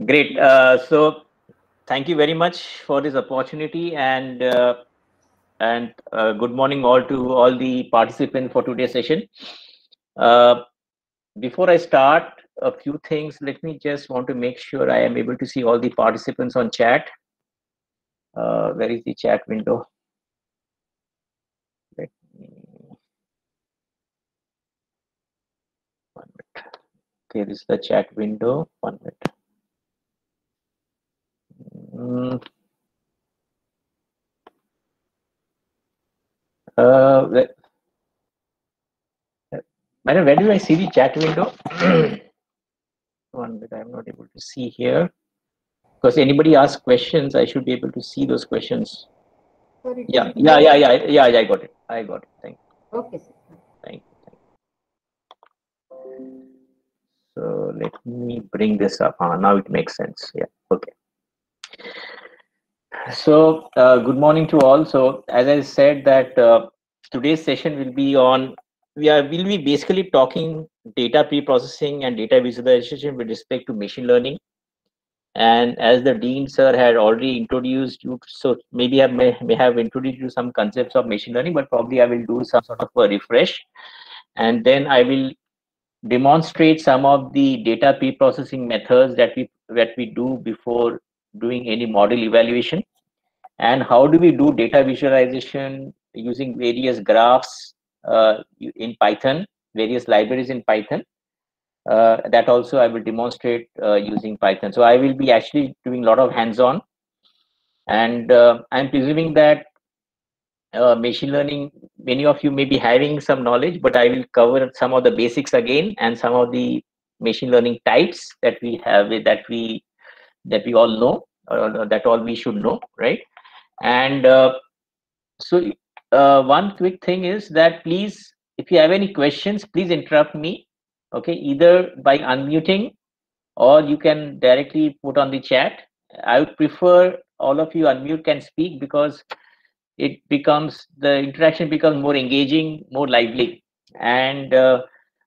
Great. So thank you very much for this opportunity, and good morning all to all the participants for today's session. Uh, Before I start, a few things. Let me just want to make sure I am able to see all the participants on chat. Where is the chat window? Let me, one minute. Okay, this is the chat window. 1 minute. Mm, uh, Madam, where do I see the chat window? 1 minute, I'm not able to see here. Because anybody asks questions, I should be able to see those questions. Yeah. I got it. I got it. Thank you. Okay, sir. Thank you. Thank you. So let me bring this up. Now it makes sense. Yeah. Okay. So good morning to all. So as I said that today's session will be on, we'll be basically talking data pre-processing and data visualization with respect to machine learning. And as the Dean sir had already introduced you, so maybe I may have introduced you some concepts of machine learning, but probably I will do some sort of a refresh. And then I will demonstrate some of the data pre-processing methods that we do before doing any model evaluation. And how do we do data visualization using various graphs in Python, various libraries in Python. That also I will demonstrate using Python. So I will be actually doing a lot of hands-on, and I'm presuming that machine learning, many of you may be having some knowledge, but I will cover some of the basics again and some of the machine learning types that we have, that we all know, or that all we should know, right? And so one quick thing is that please, if you have any questions, please interrupt me. Okay, either by unmuting or you can directly put on the chat. I would prefer all of you unmute can speak, because the interaction becomes more engaging, more lively. And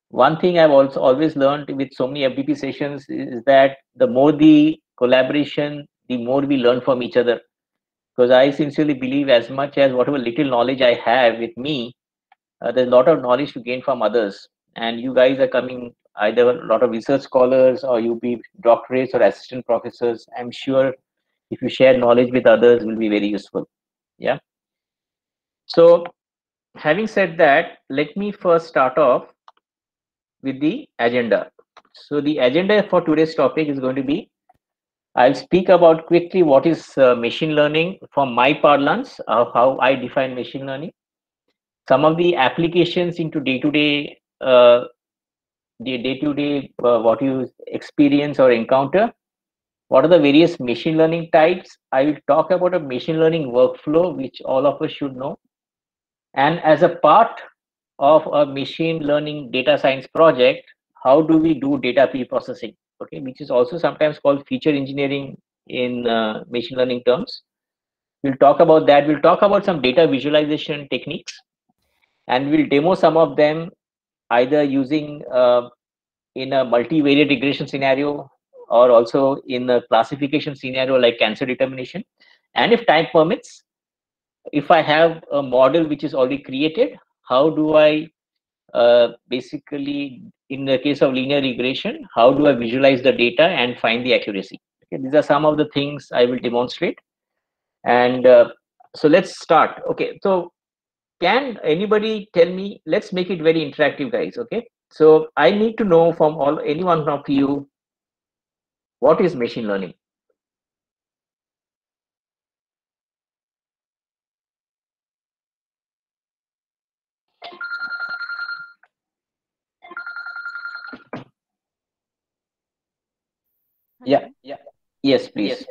one thing I've also always learned with so many FDP sessions is that the more the collaboration, the more we learn from each other. Because I sincerely believe, as much as whatever little knowledge I have with me, there's a lot of knowledge to gain from others. And you guys are coming either a lot of research scholars, or you be doctorates or assistant professors. I'm sure if you share knowledge with others, will be very useful. Yeah. So having said that, let me first start off with the agenda. So the agenda for today's topic is going to be, I'll speak about quickly what is machine learning from my parlance, of how I define machine learning, some of the applications into day-to-day, what you experience or encounter, what are the various machine learning types. I will talk about a machine learning workflow, which all of us should know. And as a part of a machine learning data science project, how do we do data pre-processing, okay, which is also sometimes called feature engineering in machine learning terms. We'll talk about that. We'll talk about some data visualization techniques, and we'll demo some of them either using in a multivariate regression scenario, or also in a classification scenario like cancer determination. And if time permits, if I have a model which is already created, how do I basically, in the case of linear regression, how do I visualize the data and find the accuracy? Okay, these are some of the things I will demonstrate. And so let's start. Okay, so can anybody tell me, let's make it very interactive, guys. Okay, so I need to know from any one of you, what is machine learning? Yeah. Yes, please.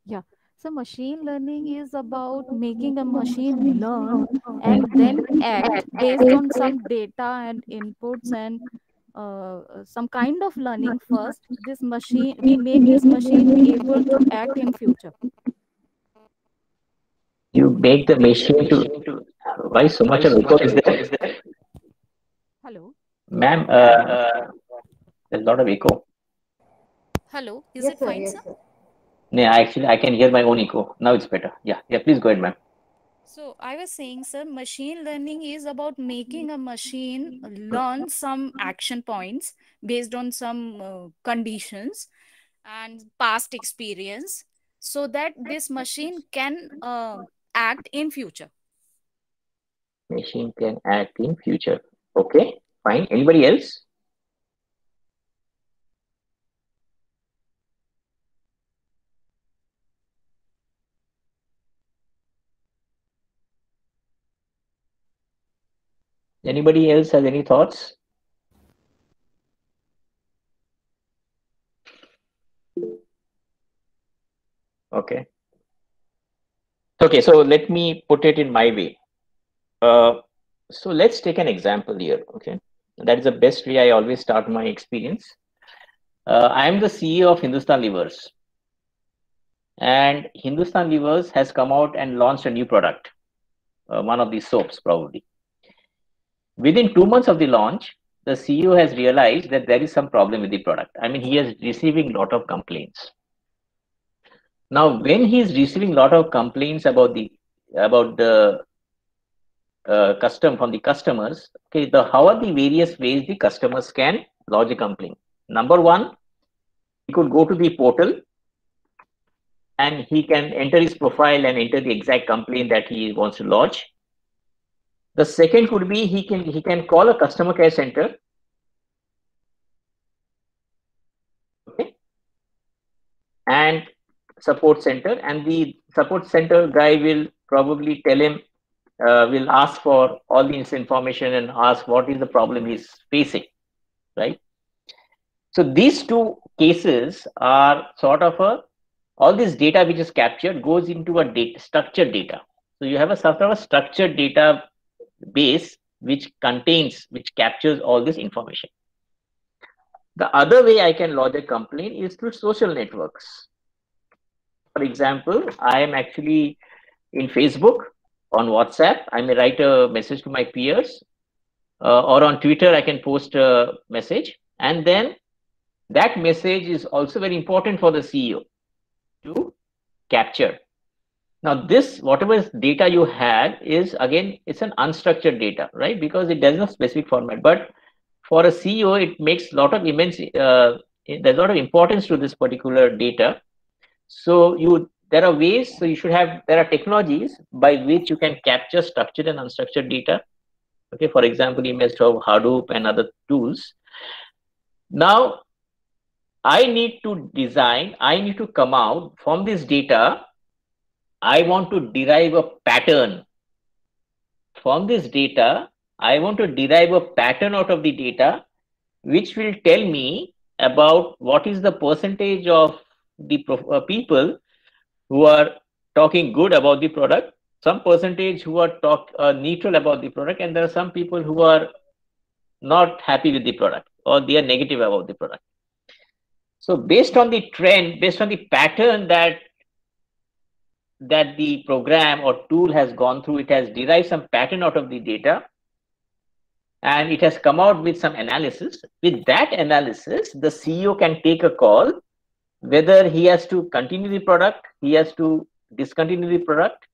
Yeah. So machine learning is about making a machine learn and then act based on some data and inputs and some kind of learning first. This machine, we make this machine able to act in future. You make the machine to. Why so much of echo is there? Hello. Ma'am, there's a lot of echo. Hello, is Yes, it sir. fine, Yes, sir? sir. No, actually, I can hear my own echo. Now it's better. Yeah, yeah. Please go ahead, ma'am. So I was saying, sir, machine learning is about making a machine learn some action points based on some conditions and past experience so that this machine can act in future. Machine can act in future. Okay, fine. Anybody else? Anybody else has any thoughts? Okay. Okay, so let me put it in my way. Uh, so let's take an example here. Okay, that is the best way I always start my experience. I am the CEO of Hindustan Levers, and Hindustan Levers has come out and launched a new product, one of these soaps probably. Within 2 months of the launch, the CEO has realized that there is some problem with the product. I mean, he is receiving a lot of complaints. Now, when he is receiving a lot of complaints about the custom from the customers, okay, how are the various ways the customers can lodge a complaint? Number one, he could go to the portal and he can enter his profile and enter the exact complaint that he wants to lodge. The second could be he can call a customer care center, okay, and support center, and the support center guy will probably tell him, will ask for all this information and ask what is the problem he's facing, right? So these two cases are sort of all this data which is captured goes into a structured data. So you have a sort of a structured data base which captures all this information. The other way I can lodge a complaint is through social networks. For example, I am actually in Facebook, on WhatsApp, I may write a message to my peers, or on Twitter, I can post a message. And then that message is also very important for the CEO to capture. Now, whatever data you have is, again, it's an unstructured data, right? Because it does not specific format. But for a CEO, it makes a lot of there's a lot of importance to this particular data. So there are ways, so there are technologies by which you can capture structured and unstructured data. Okay, for example, you must have Hadoop and other tools. Now, I need to come out from this data. I want to derive a pattern from this data. I want to derive a pattern out of the data, which will tell me about what is the percentage of the people who are talking good about the product, some percentage who are neutral about the product, and there are some people who are not happy with the product or they are negative about the product. So based on the trend, based on the pattern that the program or tool has gone through, it has derived some pattern out of the data and it has come out with some analysis. With that analysis, the CEO can take a call whether he has to continue the product, he has to discontinue the product,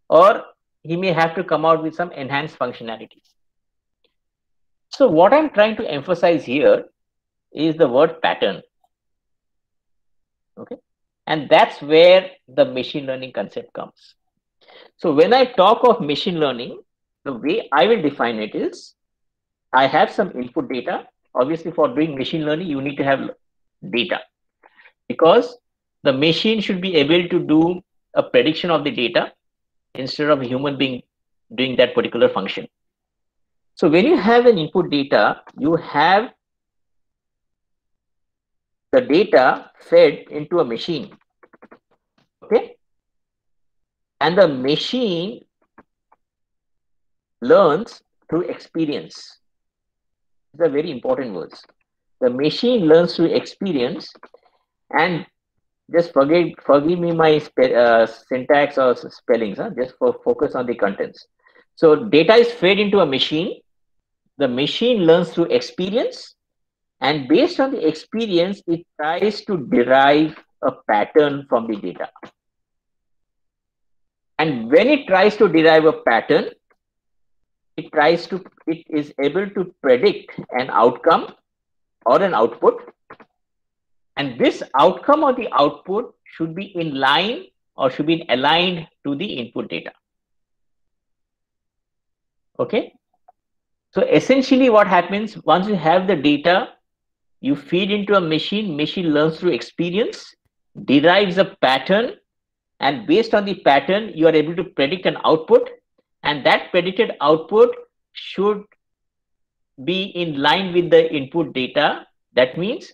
or he may have to come out with some enhanced functionalities. So what I'm trying to emphasize here is the word pattern. Okay, and that's where the machine learning concept comes. So when I talk of machine learning, the way I will define it is, I have some input data. Obviously, for doing machine learning, you need to have data, because the machine should be able to do a prediction of the data instead of a human being doing that particular function. So when you have an input data, you have the data fed into a machine. Okay, and the machine learns through experience. These are very important words. The machine learns through experience, and just forgive me my syntax or spellings. Just focus on the contents. So data is fed into a machine. The machine learns through experience, And based on the experience, it tries to derive a pattern from the data. And when it tries to derive a pattern, it is able to predict an outcome or an output. And this outcome or the output should be in line or should be aligned to the input data. Okay. So essentially what happens, once you have the data, you feed into a machine learns through experience, derives a pattern, and based on the pattern, you are able to predict an output, and that predicted output should be in line with the input data. That means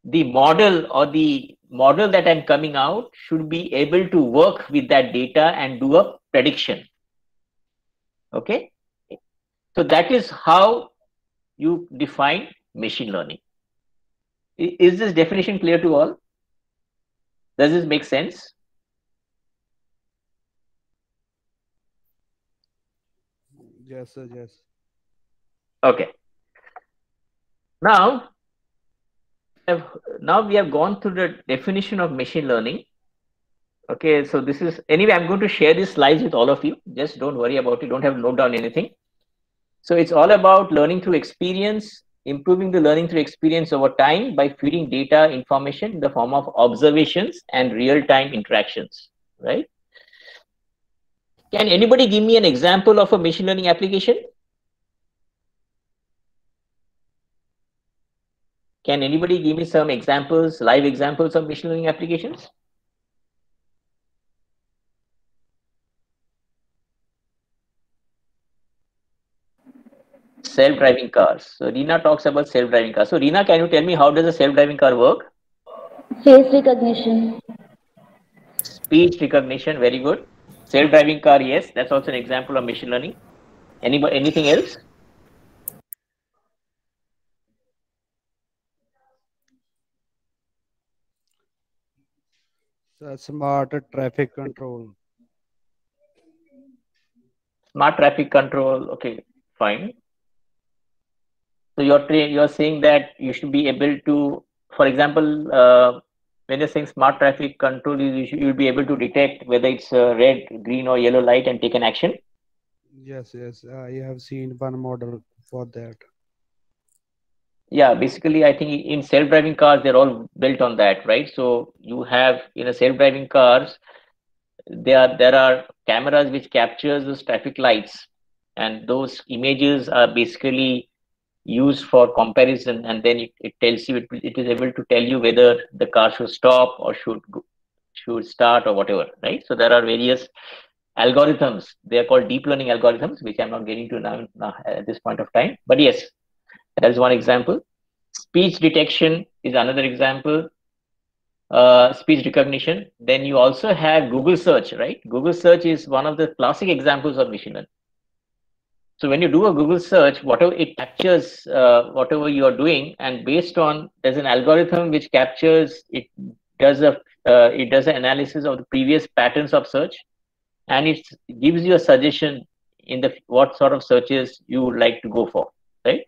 the model or the model that I'm coming out should be able to work with that data and do a prediction. Okay. So that is how you define machine learning. Is this definition clear to all? Does this make sense? Yes, sir, yes. Okay. Now we have gone through the definition of machine learning. Okay, so this is, anyway, I'm going to share these slides with all of you. Just don't worry about it. Don't have to note down anything. So it's all about learning through experience, improving the learning through experience over time by feeding data information in the form of observations and real-time interactions, right? Can anybody give me an example of a machine learning application? Can anybody give me some examples, live examples of machine learning applications? Self-driving cars. So Reena talks about self-driving cars. So Reena, can you tell me how does a self-driving car work? Face recognition. Speech recognition, very good. Self-driving car, yes, that's also an example of machine learning. Anybody, anything else? Smart traffic control. Smart traffic control, okay, fine. So you're saying that you should be able to, for example, when you're saying smart traffic control, you'll be able to detect whether it's a red, green, or yellow light and take an action. Yes, yes. I have seen one model for that. Yeah, basically, I think in self-driving cars, they're all built on that, right? So you have in a self-driving cars, there are cameras which captures those traffic lights, and those images are basically used for comparison, and then it tells you, it is able to tell you whether the car should stop or should start or whatever, right? So there are various algorithms. They are called deep learning algorithms, which I'm not getting to now at this point of time. But yes, that is one example. Speech detection is another example. Speech recognition. Then you also have Google search, right? Google search is one of the classic examples of machine learning. So when you do a Google search, whatever it captures, whatever you are doing, and based on, there's an algorithm which captures, it does an analysis of the previous patterns of search, and it gives you a suggestion in the what sort of searches you would like to go for, right?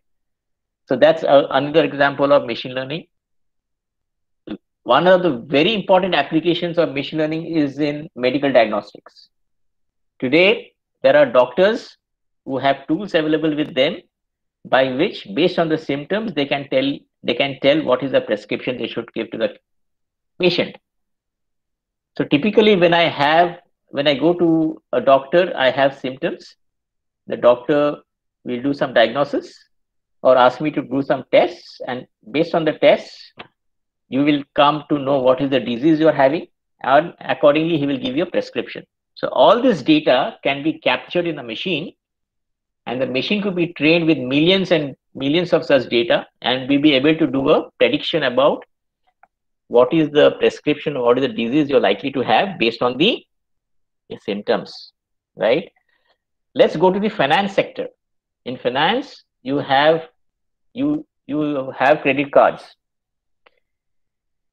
So that's another example of machine learning. One of the very important applications of machine learning is in medical diagnostics. Today, there are doctors who have tools available with them by which, based on the symptoms, they can tell what is the prescription they should give to the patient. So typically, when I go to a doctor, I have symptoms. The doctor will do some diagnosis or ask me to do some tests, and based on the tests, you will come to know what is the disease you are having, and accordingly, he will give you a prescription. So all this data can be captured in a machine, and the machine could be trained with millions and millions of such data, and we'll be able to do a prediction about what is the prescription or what is the disease you're likely to have based on the symptoms, right? Let's go to the finance sector. In finance, you have credit cards.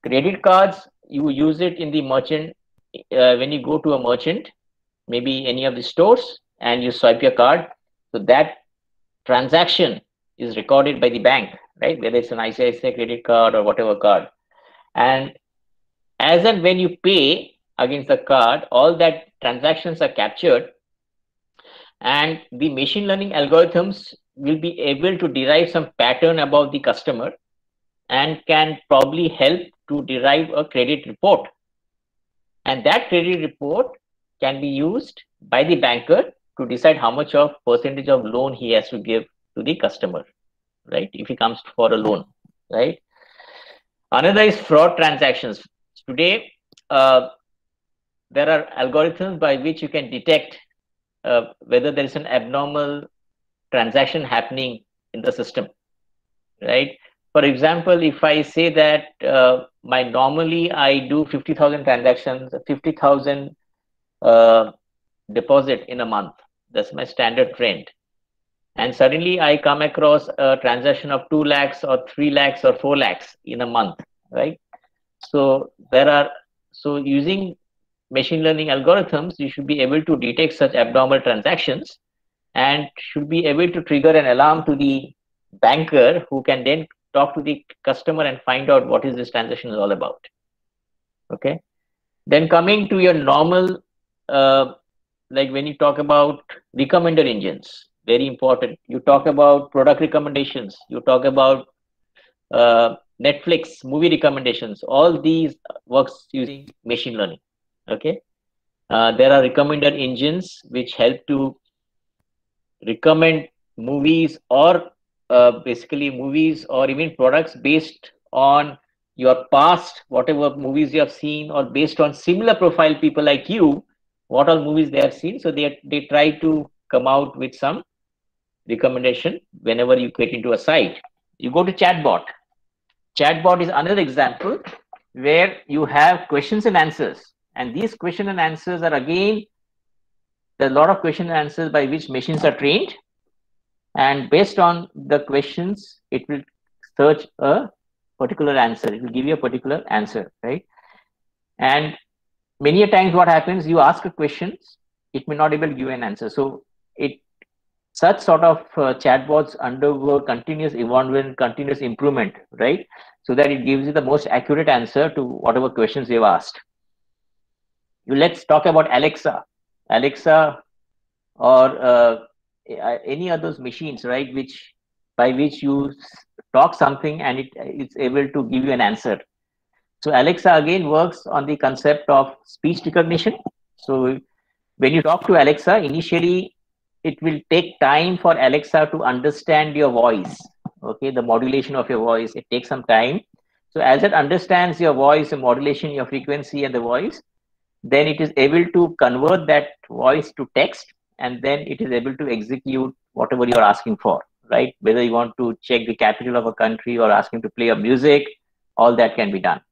Credit cards, you use it in the merchant, when you go to a merchant, maybe any of the stores, and you swipe your card. So that transaction is recorded by the bank, right? Whether it's an ICICI credit card or whatever card. And as and when you pay against the card, all that transactions are captured, and the machine learning algorithms will be able to derive some pattern about the customer and can probably help to derive a credit report. And that credit report can be used by the banker to decide how much of percentage of loan he has to give to the customer, right? If he comes for a loan, right? Another is fraud transactions. Today, there are algorithms by which you can detect whether there is an abnormal transaction happening in the system, right? For example, if I say that normally I do 50,000 transactions, 50,000 deposit in a month. That's my standard trend. And suddenly I come across a transaction of 2 lakhs or 3 lakhs or 4 lakhs in a month, right? So using machine learning algorithms, you should be able to detect such abnormal transactions and should be able to trigger an alarm to the banker, who can then talk to the customer and find out what is this transaction is all about. Okay. Then coming to your normal, like when you talk about recommender engines, very important. You talk about product recommendations. You talk about Netflix movie recommendations. All these works using machine learning. Okay. There are recommender engines which help to recommend movies or basically movies or even products based on your past, whatever movies you have seen, or based on similar profile people like you, what all movies they have seen. So they try to come out with some recommendation whenever you get into a site. You go to chatbot. Chatbot is another example where you have questions and answers. And these question and answers are again, there are a lot of question and answers by which machines are trained. And based on the questions, it will search a particular answer. It will give you a particular answer, right? And many a times what happens, you ask a question, it may not be able to give you an answer. So such sort of chatbots undergo continuous evolvement, continuous improvement, right? So that it gives you the most accurate answer to whatever questions you've asked. Let's talk about Alexa. Alexa or any of those machines, right, by which you talk something and it's able to give you an answer. So Alexa again works on the concept of speech recognition. So when you talk to Alexa, initially it will take time for Alexa to understand your voice. Okay, the modulation of your voice, it takes some time. So as it understands your voice, the modulation, your frequency and the voice, then it is able to convert that voice to text, and then it is able to execute whatever you're asking for, right? Whether you want to check the capital of a country or asking to play a music, all that can be done.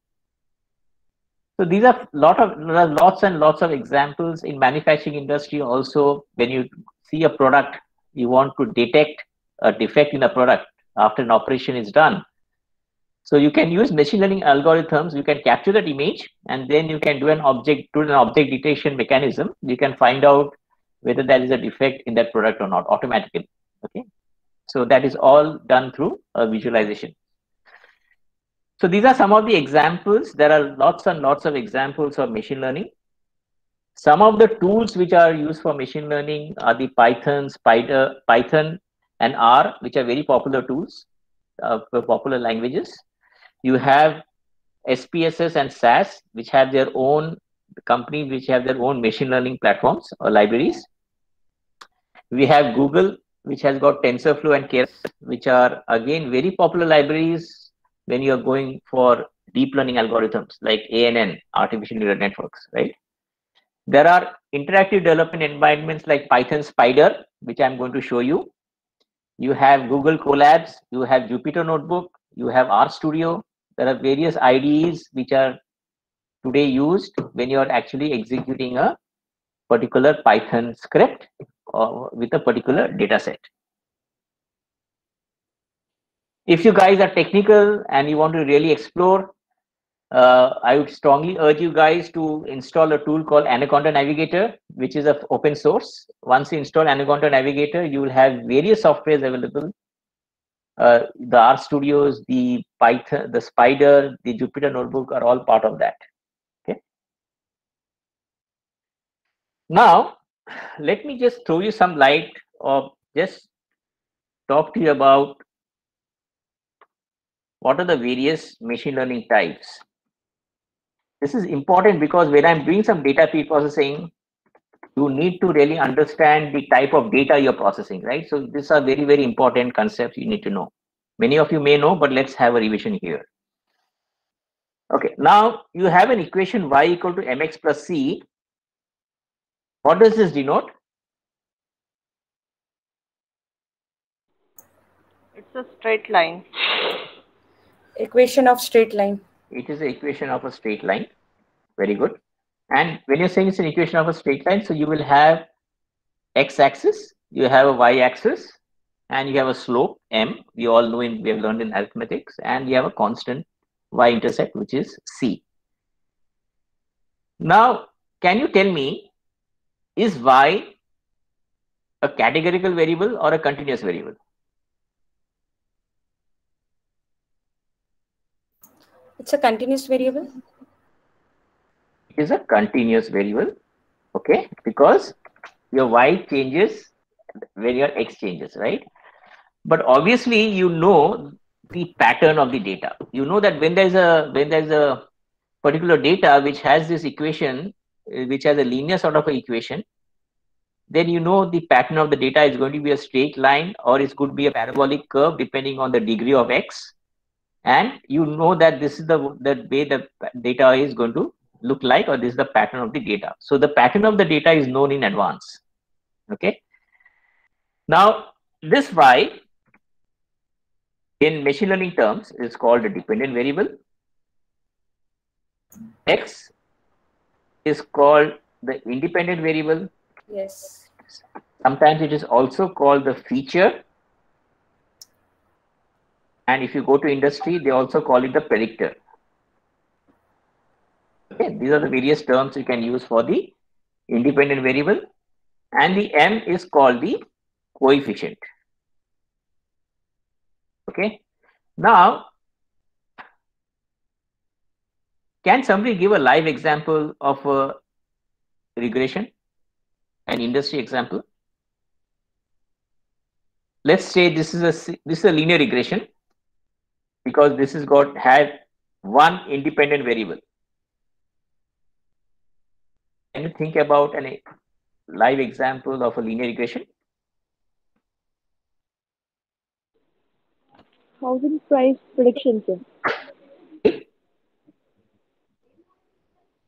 So these are lots and lots of examples in manufacturing industry. Also, when you see a product, you want to detect a defect in a product after an operation is done. So you can use machine learning algorithms. You can capture that image, and then you can do an object detection mechanism. You can find out whether there is a defect in that product or not automatically. Okay, so that is all done through a visualization. So these are some of the examples. There are lots and lots of examples of machine learning. Some of the tools which are used for machine learning are the Python and R, which are very popular tools, popular languages. You have SPSS and SAS, which have their own companies, which have their own machine learning platforms or libraries. We have Google, which has got TensorFlow and Keras, which are again very popular libraries when you are going for deep learning algorithms like ANN, artificial neural networks, right? There are interactive development environments like Python Spider, which I'm going to show you. You have Google Colabs, you have Jupyter Notebook, you have RStudio. There are various IDEs which are today used when you are actually executing a particular Python script or with a particular data set. If you guys are technical and you want to really explore, I would strongly urge you guys to install a tool called Anaconda Navigator, which is of open source. Once you install Anaconda Navigator, you will have various softwares available The RStudios, the Python, the Spider, the Jupyter Notebook are all part of that. Okay. Now, let me just throw you some light, or just talk to you about what are the various machine learning types. This is important because when I'm doing some data pre-processing, you need to really understand the type of data you're processing, right? So these are very, very important concepts you need to know. Many of you may know, but let's have a revision here. Okay, now you have an equation y equal to mx plus c. What does this denote? It's a straight line. Equation of straight line. It is the equation of a straight line. Very good. And when you're saying it's an equation of a straight line, so you will have x-axis, you have a y-axis, and you have a slope m. We all know, we have learned in arithmetics, and you have a constant y-intercept, which is c. Now, can you tell me, is y a categorical variable or a continuous variable? It's a continuous variable. It is a continuous variable, okay, because your y changes when your x changes, right? But obviously, you know the pattern of the data. You know that when there's a particular data which has this equation, which has a linear sort of an equation, then you know the pattern of the data is going to be a straight line, or it could be a parabolic curve depending on the degree of x. And you know that this is the way the data is going to look like, or this is the pattern of the data. So the pattern of the data is known in advance. Okay. Now this y in machine learning terms is called a dependent variable. X is called the independent variable. Yes. Sometimes it is also called the feature. And if you go to industry, they also call it the predictor. Okay, these are the various terms you can use for the independent variable. And the m is called the coefficient. Okay. Now, can somebody give a live example of a regression, an industry example? Let's say this is a linear regression, because this has had one independent variable. Can you think about a live example of a linear regression? Housing price prediction, sir.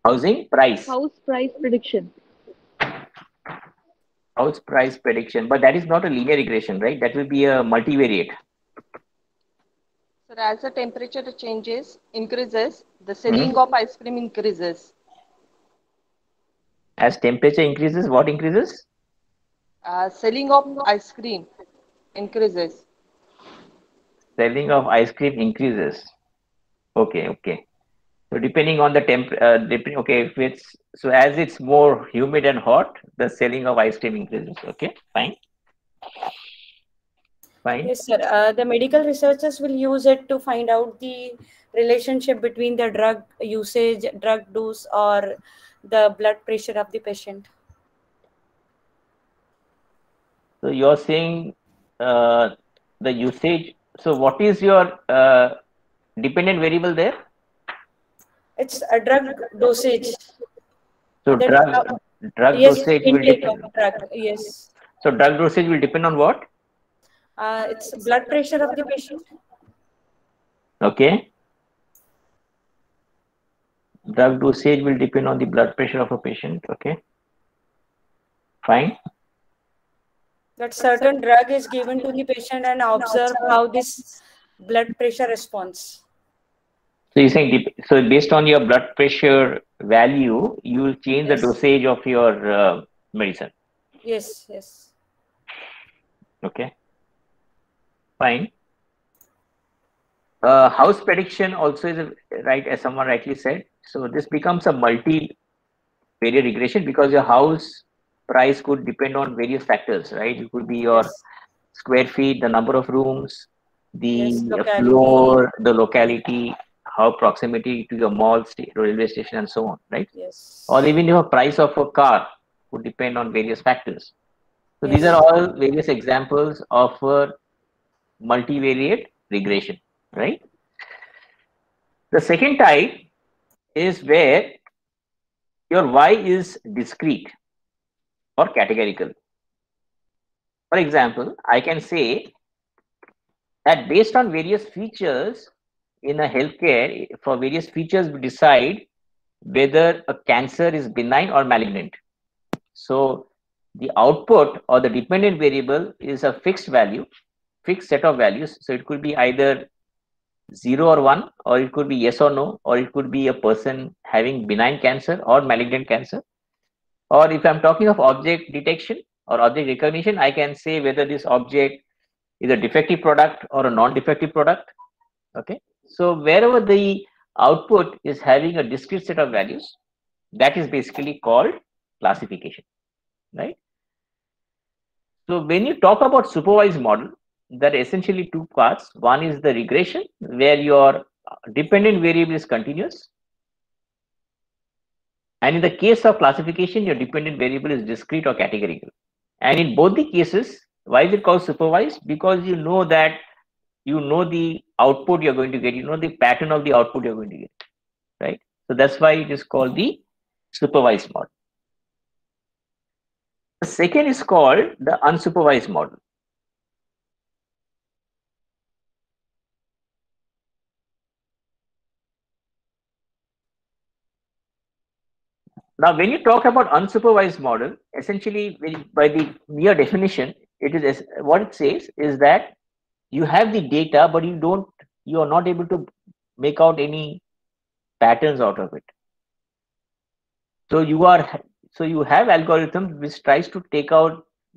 Housing price. House price prediction. House price prediction, but that is not a linear regression, right? That will be a multivariate. So as the temperature increases, the selling of ice cream increases. As temperature increases, what increases? Selling of ice cream increases. Selling of ice cream increases. Okay, okay. So depending on the okay, if it's so as it's more humid and hot, the selling of ice cream increases. Okay, fine. Fine. Yes, sir. The medical researchers will use it to find out the relationship between the drug usage, drug dose, or the blood pressure of the patient. So you're saying the usage. So what is your dependent variable there? It's a drug dosage. So drug yes, dosage will depend. Yes. So drug dosage will depend on what? It's blood pressure of the patient. Okay. Drug dosage will depend on the blood pressure of a patient. Okay. Fine. That certain drug is given to the patient and observe how this blood pressure responds. So you're saying, so based on your blood pressure value, you will change the dosage of your medicine. Yes, yes. Okay. Fine. House prediction also is right, as someone rightly said. So this becomes a multi-variate regression, because your house price could depend on various factors, right? It could be your square feet, the number of rooms, the Yes, locality. floor, the locality, how proximity to your mall, railway station, and so on, right? Yes. Or even your price of a car would depend on various factors. So these Yes. are all various examples of multivariate regression, right? The second type is where your Y is discrete or categorical. For example, I can say that based on various features in a healthcare, for various features we decide whether a cancer is benign or malignant. So the output or the dependent variable is a fixed value, fixed set of values. So it could be either 0 or 1, or it could be yes or no, or it could be a person having benign cancer or malignant cancer. Or if I'm talking of object detection or object recognition, I can say whether this object is a defective product or a non-defective product. Okay. So wherever the output is having a discrete set of values, that is basically called classification, right? So when you talk about supervised model, there are essentially two parts. One is the regression, where your dependent variable is continuous. And in the case of classification, your dependent variable is discrete or categorical. And in both the cases, why is it called supervised? Because you know that you know the output you're going to get, you know the pattern of the output you're going to get, right? So that's why it is called the supervised model. The second is called the unsupervised model. Now, when you talk about unsupervised model, essentially by the mere definition, it is what it says is that you have the data, but you are not able to make out any patterns out of it. So you have algorithms which tries to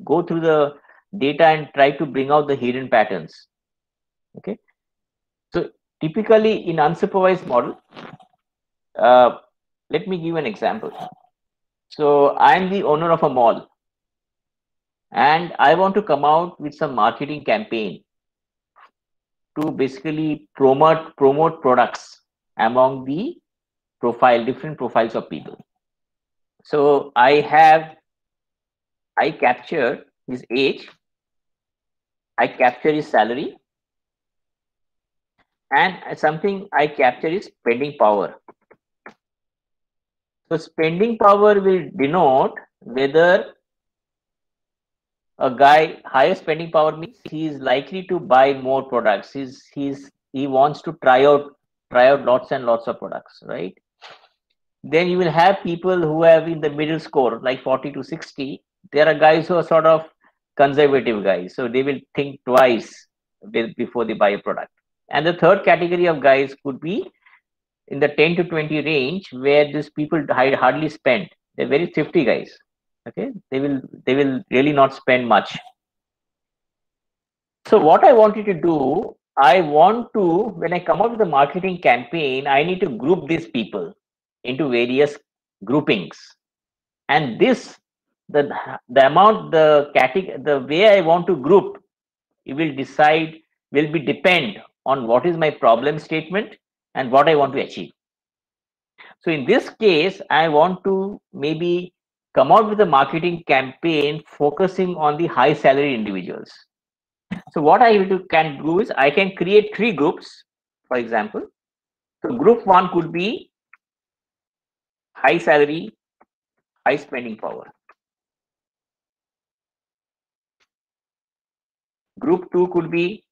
go through the data and try to bring out the hidden patterns. Okay. So typically in unsupervised model, let me give an example. So I am the owner of a mall and I want to come out with some marketing campaign to basically promote products among the different profiles of people. So I capture his age, I capture his salary, and something I capture is spending power. So spending power will denote whether a guy higher spending power means he is likely to buy more products. He wants to try out lots and lots of products, right? Then you will have people who have in the middle score, like 40 to 60. There are guys who are sort of conservative guys, so they will think twice before they buy a product. And the third category of guys could be in the 10 to 20 range, where these people hardly spend. They're very thrifty guys. Okay, they will really not spend much. So what I wanted to do, when I come out with a marketing campaign, I need to group these people into various groupings, and the way I want to group, it will depend on what is my problem statement and what I want to achieve. So in this case, I want to maybe come out with a marketing campaign focusing on the high salary individuals. So what I can do is I can create 3 groups, for example. So group 1 could be high salary, high spending power. Group 2 could be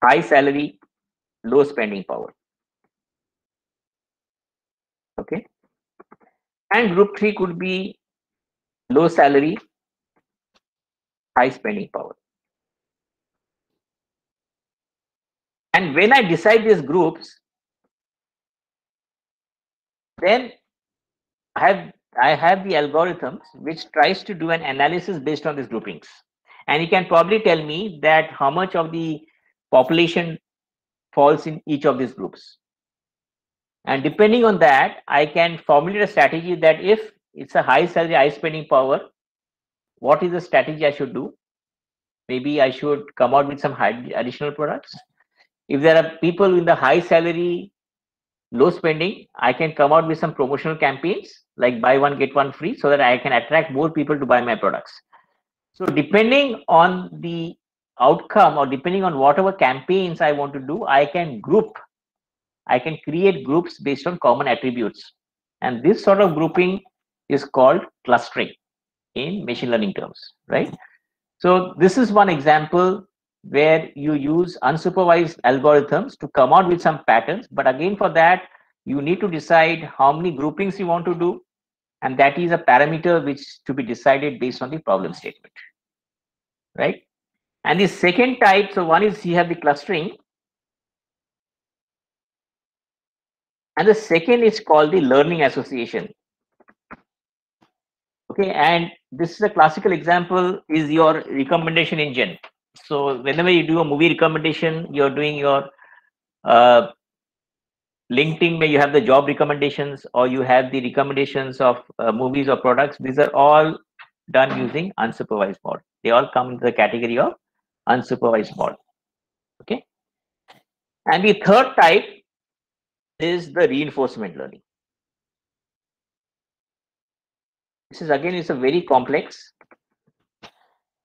high salary, low spending power. Okay. And group 3 could be low salary, high spending power. And when I decide these groups, then I have the algorithms which tries to do an analysis based on these groupings. And you can probably tell me that how much of the population falls in each of these groups. And depending on that, I can formulate a strategy that if it's a high salary, high spending power, what is the strategy I should do? maybe I should come out with some additional products. If there are people in the high salary, low spending, I can come out with some promotional campaigns like buy one get one free, so that I can attract more people to buy my products. So depending on the outcome, or depending on whatever campaigns I want to do, I can create groups based on common attributes, and this sort of grouping is called clustering in machine learning terms, right? So this is one example where you use unsupervised algorithms to come out with some patterns, but again, for that you need to decide how many groupings you want to do, and that is a parameter which to be decided based on the problem statement, right? And the second type, so one is you have the clustering, and the second is called the learning association. Okay, and this is a classical example is your recommendation engine. So whenever you do a movie recommendation, you're doing your LinkedIn where you have the job recommendations, or you have the recommendations of movies or products. These are all done using unsupervised mode. They all come into the category of unsupervised mode. Okay, and the third type is the reinforcement learning. This is again is a very complex.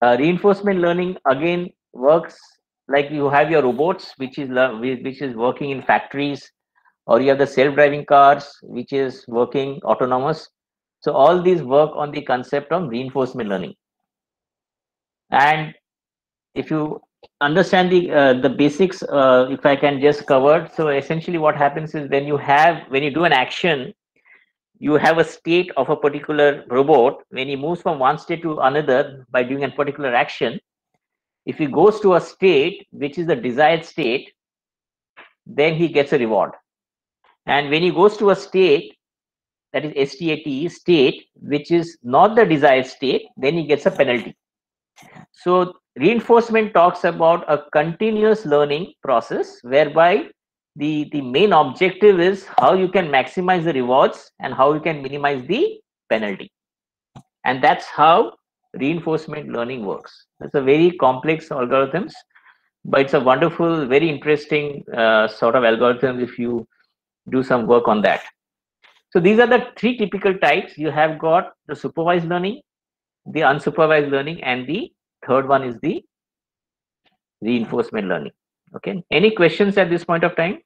Reinforcement learning again works like you have your robots, which is working in factories, or you have the self-driving cars, which is working autonomous. So all these work on the concept of reinforcement learning. And if you understand the basics, if I can just cover, so essentially what happens is when you do an action, you have a state of a particular robot. When he moves from one state to another by doing a particular action, if he goes to a state which is the desired state, then he gets a reward. And when he goes to a state, that is STAT, state, which is not the desired state, then he gets a penalty. So reinforcement talks about a continuous learning process whereby the main objective is how you can maximize the rewards and how you can minimize the penalty. And that's how reinforcement learning works. It's a very complex algorithms, but it's a wonderful, very interesting sort of algorithm if you do some work on that. So these are the three typical types. You have got the supervised learning, the unsupervised learning, and the third one is the reinforcement learning. Okay, any questions at this point of time?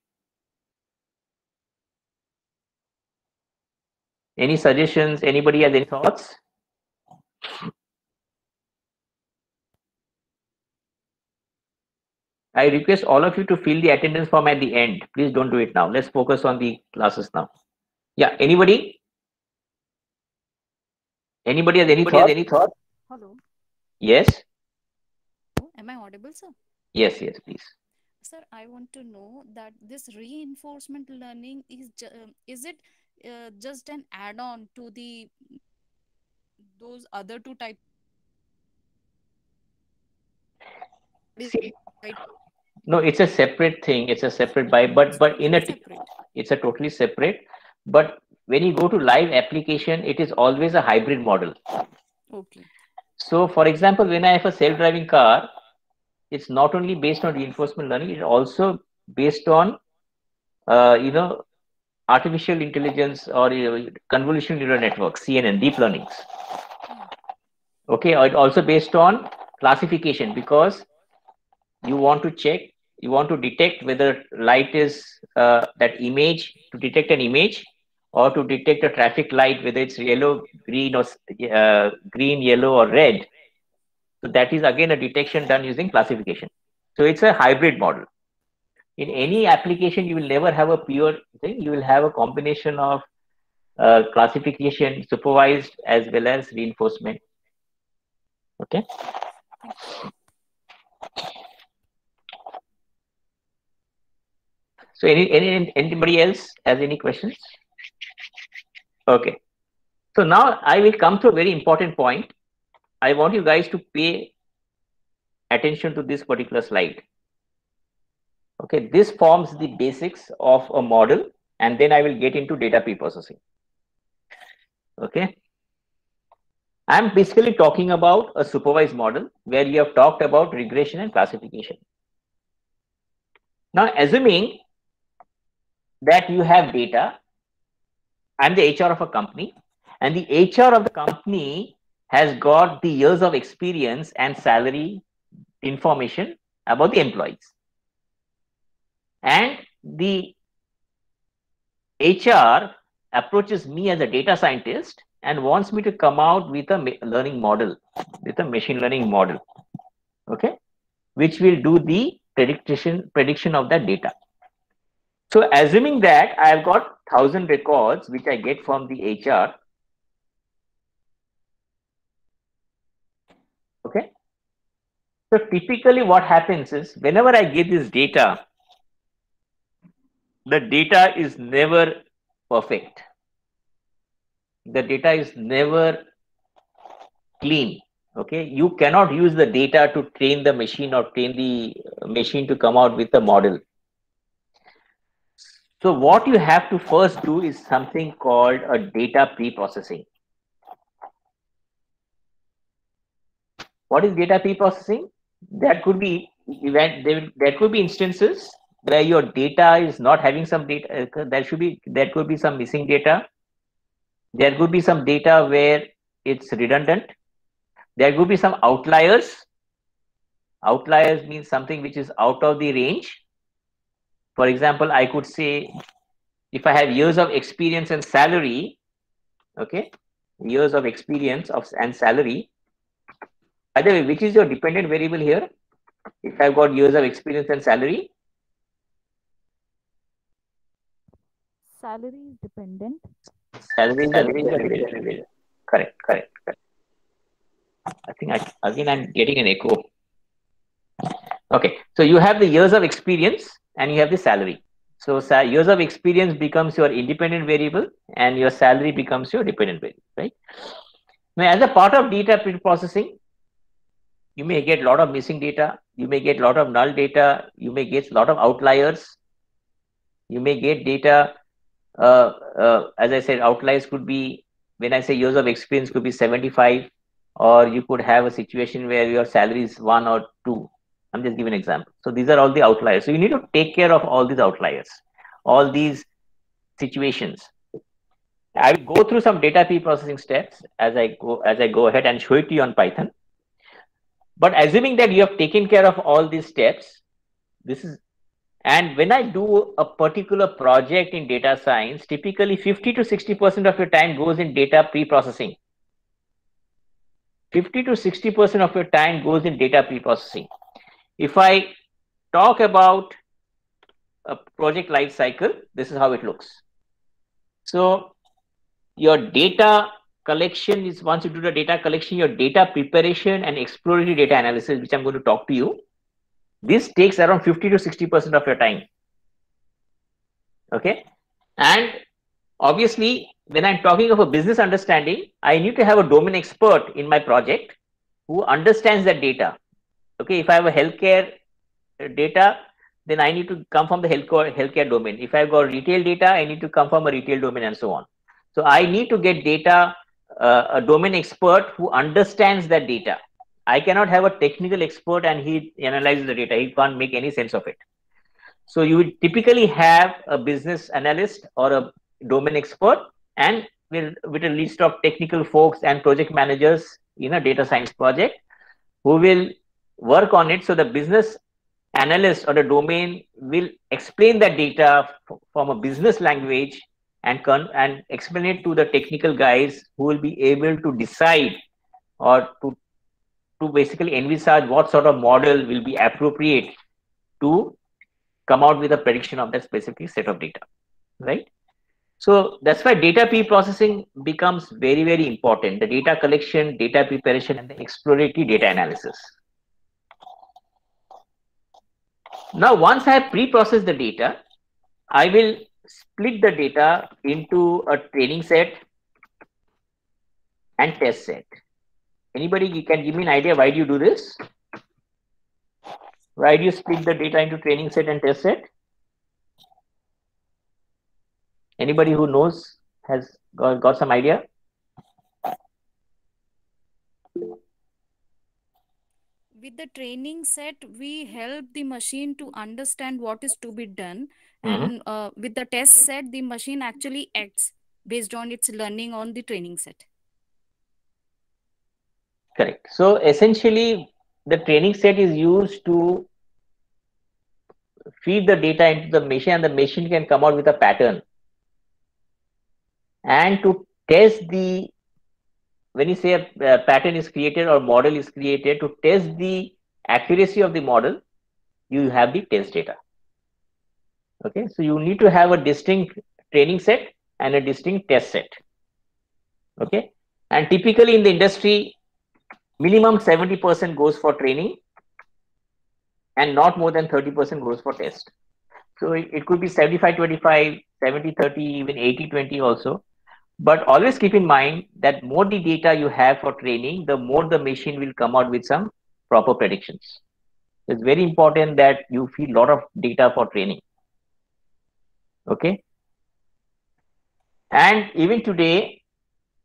Any suggestions? Anybody has any thoughts? I request all of you to fill the attendance form at the end. Please don't do it now. Let's focus on the classes now. Yeah, anybody? Anybody has any thought? Hello. Yes. Am I audible, sir? Yes, please. Sir, I want to know that this reinforcement learning is it just an add-on to those other two types? See, no, it's a separate thing. It's a separate but in a Separate. it's a totally separate. But when you go to live application, it is always a hybrid model. Okay. So, for example, when I have a self-driving car, it's not only based on reinforcement learning; it's also based on artificial intelligence or convolutional neural networks, CNN, deep learnings. Okay, or it also based on classification, because you want to detect whether light is that image, to detect an image, or to detect a traffic light, whether it's yellow, green, or green, yellow, or red. So that is again a detection done using classification. So it's a hybrid model. In any application, you will never have a pure thing. You will have a combination of classification, supervised, as well as reinforcement. Okay. So anybody else has any questions? Okay. So now I will come to a very important point. I want you guys to pay attention to this particular slide. Okay, this forms the basics of a model, and then I will get into data preprocessing. Okay. I'm basically talking about a supervised model where you have talked about regression and classification. Now, assuming that you have data, I'm the HR of a company, and the HR of the company has got the years of experience and salary information about the employees. And the HR approaches me as a data scientist and wants me to come out with a learning model, with a machine learning model, okay, which will do the prediction of that data. So assuming that I've got 1,000 records which I get from the HR, okay. So typically what happens is whenever I get this data, the data is never perfect. The data is never clean. Okay, you cannot use the data to train the machine or train the machine to come out with a model. So what you have to first do is something called a data pre-processing. What is data pre-processing? That could be there could be instances where your data is not having some data. There could be some missing data. There could be some data where it's redundant. There could be some outliers. Outliers means something which is out of the range. For example, I could say if I have years of experience and salary, okay, years of experience and salary. By the way, which is your dependent variable here? If I've got years of experience and salary. Salary is dependent. Salary is dependent. Correct. I think I'm getting an echo. Okay, so you have the years of experience and you have the salary. So years of experience becomes your independent variable and your salary becomes your dependent variable, right? Now, as a part of data pre-processing, you may get a lot of missing data, you may get a lot of null data, you may get a lot of outliers, you may get data, as I said, outliers could be, when I say years of experience, could be 75, or you could have a situation where your salary is 1 or 2. I'm just giving an example. So these are all the outliers. So you need to take care of all these outliers, all these situations. I will go through some data pre-processing steps as I go ahead and show it to you on Python. But assuming that you have taken care of all these steps, and when I do a particular project in data science, typically 50 to 60% of your time goes in data pre-processing. 50 to 60% of your time goes in data pre-processing. If I talk about a project life cycle, this is how it looks. So your data collection is, once you do the data collection, your data preparation and exploratory data analysis, which I'm going to talk to you, this takes around 50 to 60% of your time. Okay. And obviously, when I'm talking of a business understanding, I need to have a domain expert in my project who understands that data. Okay, if I have a healthcare data, then I need to come from the healthcare domain. If I've got retail data, I need to come from a retail domain and so on. So I need to get data, a domain expert who understands that data. I cannot have a technical expert and he analyzes the data. He can't make any sense of it. So you would typically have a business analyst or a domain expert and with a list of technical folks and project managers in a data science project who will work on it. So the business analyst or the domain will explain that data from a business language and explain it to the technical guys who will be able to decide or to basically envisage what sort of model will be appropriate to come out with a prediction of that specific set of data, right? So that's why data pre-processing becomes very, very important. The data collection, data preparation, and the exploratory data analysis. Now, once I have pre-processed the data, I will split the data into a training set and test set. Anybody can give me an idea why do you do this? Why do you split the data into training set and test set? Anybody who knows has got some idea? with the training set, we help the machine to understand what is to be done, and with the test set, the machine actually acts based on its learning on the training set. Correct. So essentially, the training set is used to feed the data into the machine, and the machine can come out with a pattern. And to test the, when you say a pattern is created or model is created, to test the accuracy of the model, you have the test data. Okay, so you need to have a distinct training set and a distinct test set. Okay, and typically in the industry, minimum 70% goes for training and not more than 30% goes for test. So it could be 75-25, 70-30, even 80-20 also. But always keep in mind that more the data you have for training, the more the machine will come out with some proper predictions. It's very important that you feed a lot of data for training. Okay. And even today,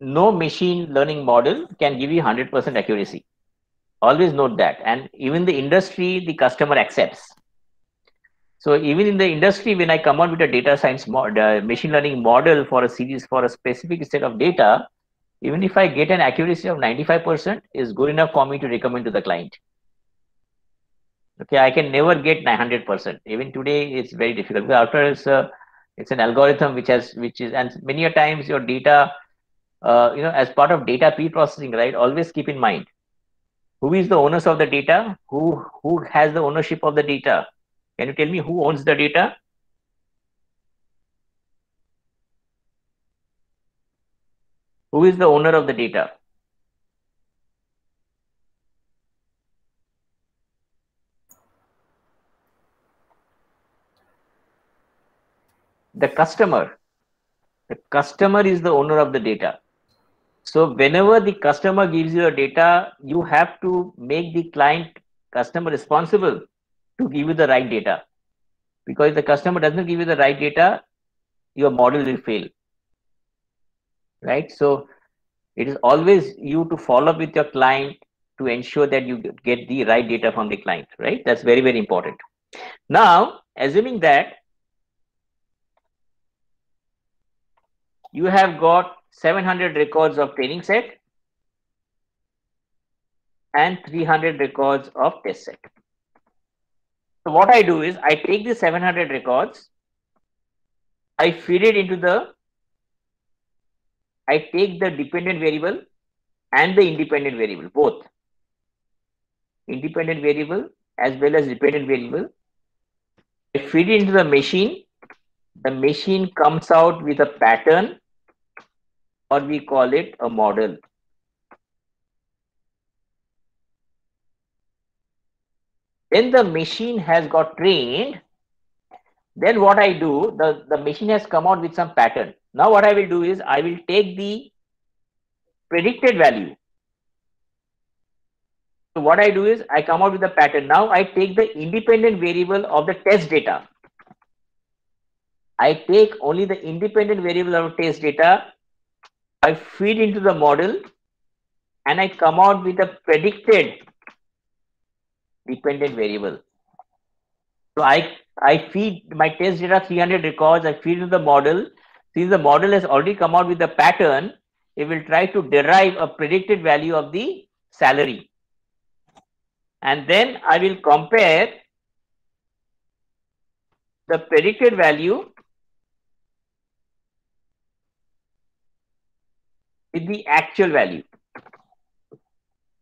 no machine learning model can give you 100% accuracy. Always note that. And even the industry, the customer accepts. So even in the industry, when I come out with a data science machine learning model for a series, for a specific set of data, even if I get an accuracy of 95%, is good enough for me to recommend to the client. Okay, I can never get 900%. Even today, it's very difficult. After it's an algorithm which is, and many a times your data, as part of data pre-processing, right? Always keep in mind, who is the owners of the data? Who has the ownership of the data? Can you tell me who owns the data? Who is the owner of the data? The customer. The customer is the owner of the data. So whenever the customer gives you a data, you have to make the customer responsible to give you the right data. Because if the customer doesn't give you the right data, your model will fail. Right? So it is always you to follow up with your client to ensure that you get the right data from the client. Right? That's very, very important. Now, assuming that you have got 700 records of training set and 300 records of test set. So what I do is I take the 700 records, I feed it into I take the dependent variable and the independent variable, both independent variable as well as dependent variable. I feed it into the machine comes out with a pattern, or we call it a model. Then the machine has got trained. Then what I do, the machine has come out with some pattern. Now what I will do is I will take the predicted value. So what I do is I come out with the pattern. Now I take the independent variable of the test data. I take only the independent variable of test data. I feed into the model and I come out with a predicted dependent variable. So I feed my test data 300 records, I feed into the model. Since the model has already come out with the pattern, it will try to derive a predicted value of the salary. And then I will compare the predicted value with the actual value.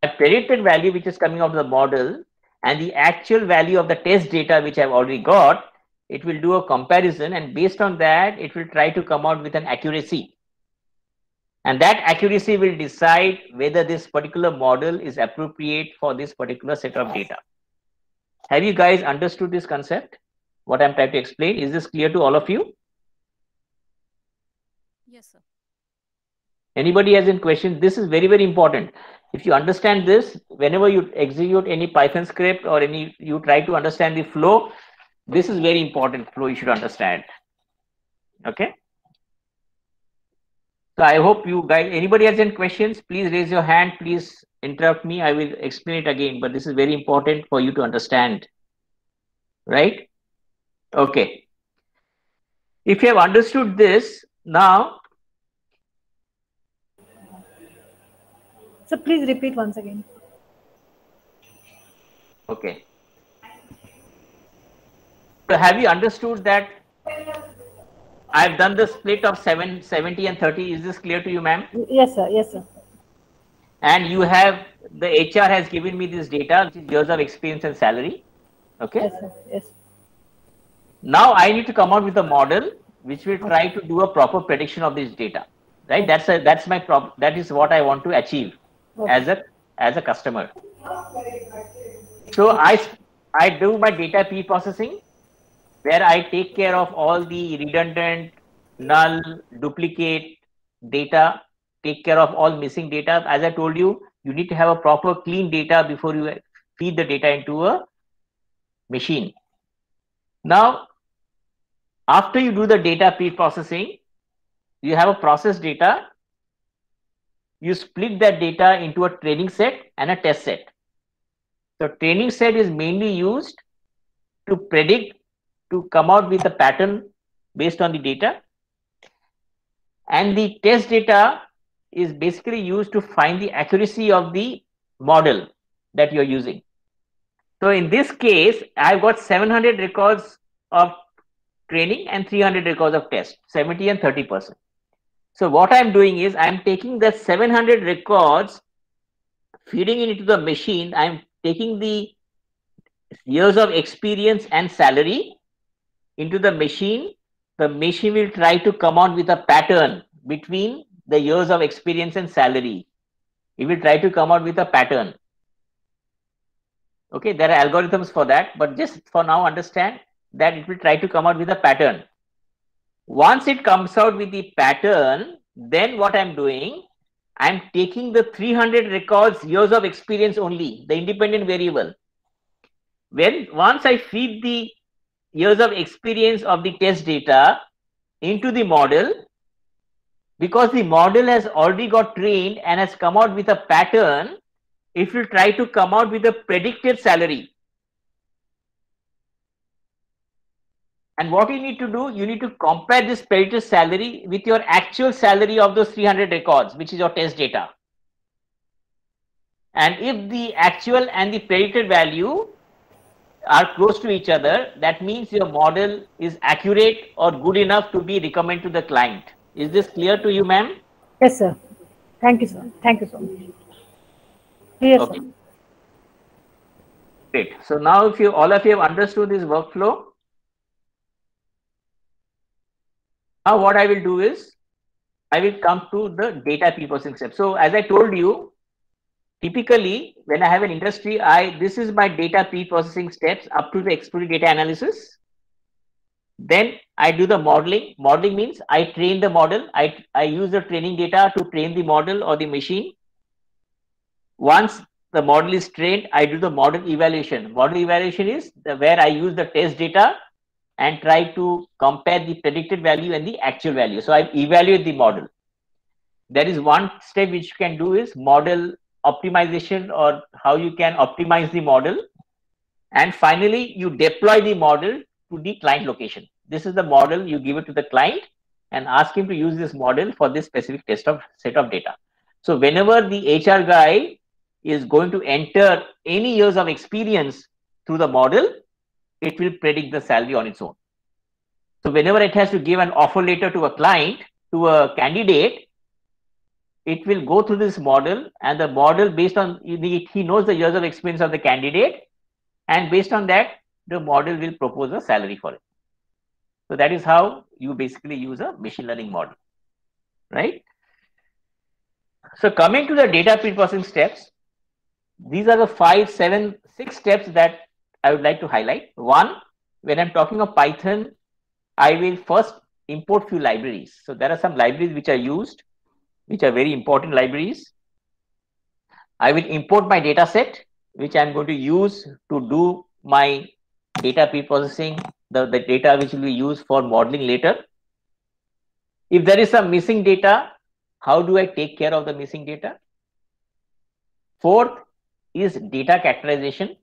The predicted value which is coming out of the model and the actual value of the test data which I've already got, it will do a comparison, and based on that, it will try to come out with an accuracy. And that accuracy will decide whether this particular model is appropriate for this particular set of data. Have you guys understood this concept? What I'm trying to explain? Is this clear to all of you? Yes, sir. Anybody has any questions? This is very, very important. If you understand this, whenever you execute any Python script or you try to understand the flow, this is very important flow you should understand. Okay. So I hope you guys, anybody has any questions, please raise your hand. Please interrupt me, I will explain it again, but this is very important for you to understand, right? Okay. If you have understood this, now. So please repeat once again. Okay. So have you understood that I've done the split of 70 and 30? Is this clear to you, ma'am? Yes, sir. Yes, sir. And you have, the HR has given me this data, which is years of experience and salary. Okay. Yes, sir. Yes. Now I need to come out with a model which will try to do a proper prediction of this data. Right? That's my problem. That is what I want to achieve as a customer. So I do my data pre-processing, where I take care of all the redundant, null, duplicate data, take care of all missing data. As I told you, you need to have a proper clean data before you feed the data into a machine. Now, after you do the data pre-processing, you have a process data. You split that data into a training set and a test set. So training set is mainly used to predict, to come out with a pattern based on the data. And the test data is basically used to find the accuracy of the model that you're using. So in this case, I've got 700 records of training and 300 records of test, 70 and 30%. So what I'm doing is I'm taking the 700 records, feeding it into the machine. I'm taking the years of experience and salary into the machine. The machine will try to come out with a pattern between the years of experience and salary. It will try to come out with a pattern. Okay, there are algorithms for that, but just for now understand that it will try to come out with a pattern. Once it comes out with the pattern, then what I'm doing, I'm taking the 300 records years of experience only, the independent variable. Once I feed the years of experience of the test data into the model, because the model has already got trained and has come out with a pattern, it will try to come out with a predicted salary. And what you need to do, you need to compare this predicted salary with your actual salary of those 300 records, which is your test data. And if the actual and the predicted value are close to each other, that means your model is accurate or good enough to be recommended to the client. Is this clear to you, ma'am? Yes, sir. Thank you, sir. Thank you so much. Clear, Okay. sir. Great. So now if all of you have understood this workflow, now what I will do is I will come to the data pre-processing step. So as I told you, typically when I have an industry, this is my data pre-processing steps up to the exploratory data analysis. Then I do the modeling. Modeling means I train the model. I use the training data to train the model or the machine. Once the model is trained, I do the model evaluation. Model evaluation is where I use the test data and try to compare the predicted value and the actual value. So I evaluate the model. There is one step which you can do is model optimization, or how you can optimize the model. And finally, you deploy the model to the client location. This is the model, you give it to the client and ask him to use this model for this specific set of data. So whenever the HR guy is going to enter any years of experience through the model, it will predict the salary on its own. So whenever it has to give an offer letter to a client, to a candidate, it will go through this model, and the model, based on, he knows the years of experience of the candidate, and based on that, the model will propose a salary for it. So that is how you basically use a machine learning model, right? So coming to the data pre-processing steps, these are the 6 steps that I would like to highlight. One, when I'm talking of Python, I will first import few libraries. So there are some libraries which are used, which are very important libraries. I will import my data set, which I'm going to use to do my data pre-processing, the data which will be used for modeling later. If there is some missing data, how do I take care of the missing data? Fourth is data categorization.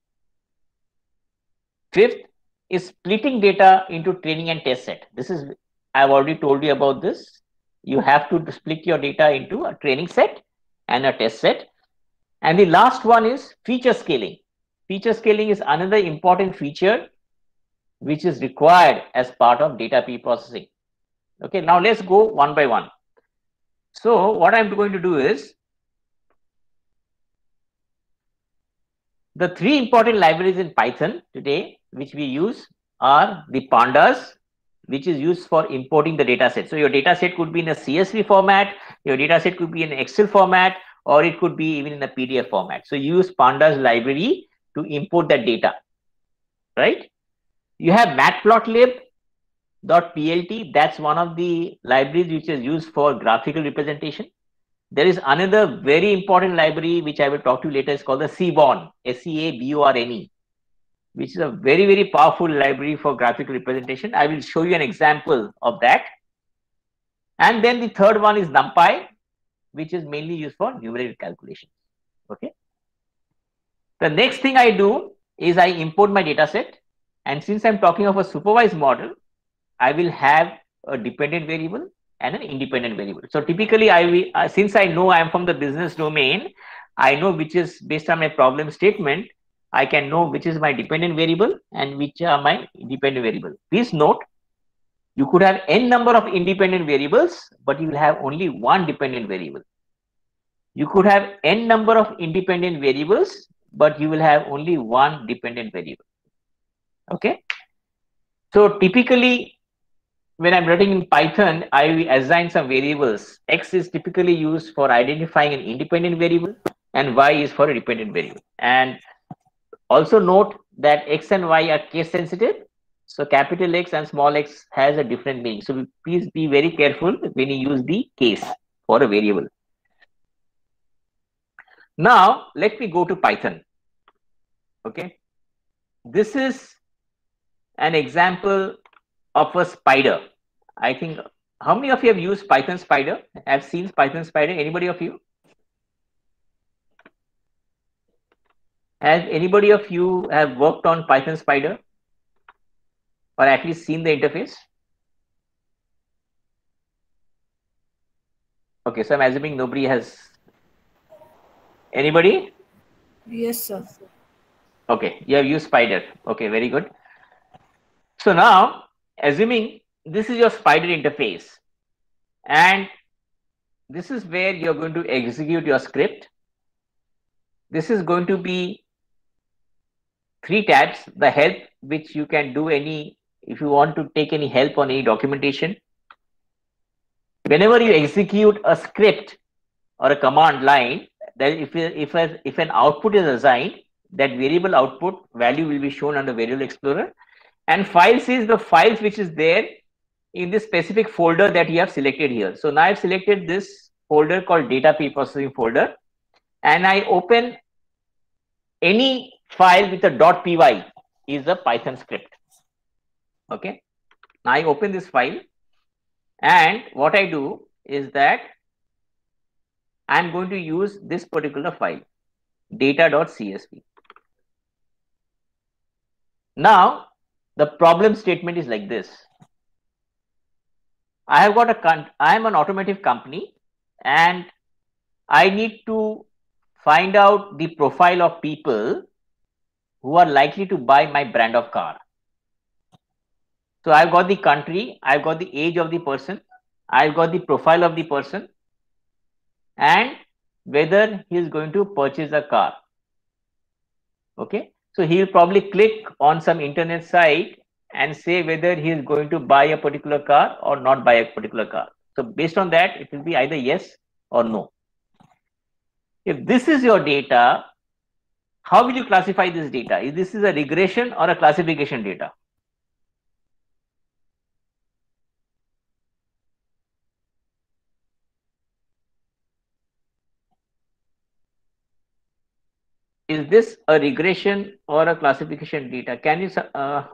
Fifth is splitting data into training and test set. This is, I've already told you about this. You have to split your data into a training set and a test set. And the last one is feature scaling. Feature scaling is another important feature which is required as part of data pre-processing. Okay, now let's go one by one. So what I'm going to do is, the three important libraries in Python today which we use are the pandas, which is used for importing the data set. So your data set could be in a CSV format, your data set could be in Excel format, or it could be even in a PDF format. So you use pandas library to import that data, right? You have matplotlib.plt. That's one of the libraries which is used for graphical representation. There is another very important library which I will talk to you later. It's called the Seaborn, SEABORNE, which is a very, very powerful library for graphical representation. I will show you an example of that. And then the third one is NumPy, which is mainly used for numerical calculations. Okay. The next thing I do is I import my data set. And since I'm talking of a supervised model, I will have a dependent variable and an independent variable. So typically, since I know I'm from the business domain, I know which is based on my problem statement, I can know which is my dependent variable and which are my independent variable. Please note, you could have n number of independent variables, but you will have only one dependent variable. You could have n number of independent variables, but you will have only one dependent variable. Okay. So typically, when I'm writing in Python, I assign some variables. X is typically used for identifying an independent variable and Y is for a dependent variable. And also note that X and Y are case sensitive. So capital X and small x has a different meaning. So please be very careful when you use the case for a variable. Now, let me go to Python. Okay. This is an example of a spider. I think, how many of you have used Python Spider? Have seen Python Spider? Anybody of you? Has anybody of you have worked on Python Spider? Or at least seen the interface? Okay, so I'm assuming nobody has. Anybody? Yes, sir. Okay, you have used Spider. Okay, very good. So now, assuming this is your Spider interface, and this is where you're going to execute your script. This is going to be 3 tabs: the help, which you can do if you want to take any help on any documentation. Whenever you execute a script or a command line, that if an output is assigned, that variable output value will be shown under Variable Explorer. And files is the files which is there in this specific folder that you have selected here. So now I've selected this folder called data pre-processing folder, and I open any file with a .py is a Python script. Okay. Now I open this file, and what I do is that I'm going to use this particular file, data.csv. Now, the problem statement is like this. I am an automotive company, and I need to find out the profile of people who are likely to buy my brand of car. So I've got the country, I've got the age of the person, I've got the profile of the person, and whether he is going to purchase a car. Okay, so he will probably click on some internet site and say whether he is going to buy a particular car or not buy a particular car. So based on that, it will be either yes or no. If this is your data, how will you classify this data? Is this a regression or a classification data? Is this a regression or a classification data? Can you,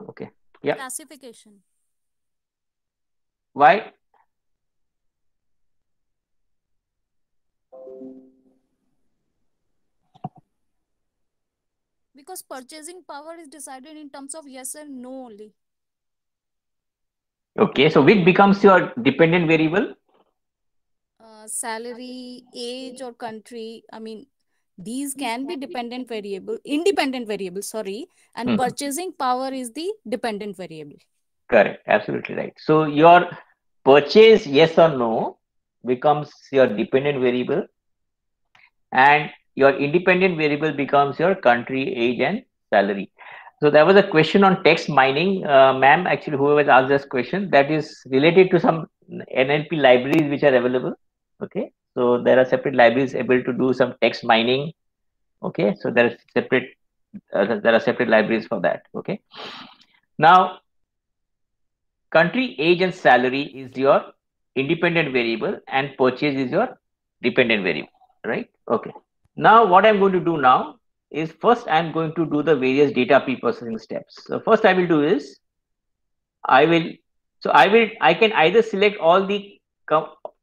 okay, yeah. Classification. Why? Because purchasing power is decided in terms of yes and no only. Okay, so which becomes your dependent variable? Salary, age, or country. I mean, these can be independent variable, sorry, and purchasing power is the dependent variable. Correct, absolutely right. So your purchase yes or no becomes your dependent variable, and your independent variable becomes your country, age, and salary. So there was a question on text mining, ma'am. Actually, whoever has asked this question, that is related to some NLP libraries which are available. Okay, so there are separate libraries able to do some text mining. Okay, so there are separate libraries for that. Okay, now country, age, and salary is your independent variable, and purchase is your dependent variable, right? Okay. Now what I'm going to do now is, first I'm going to do the various data pre-processing steps. So first I will do is I can either select all the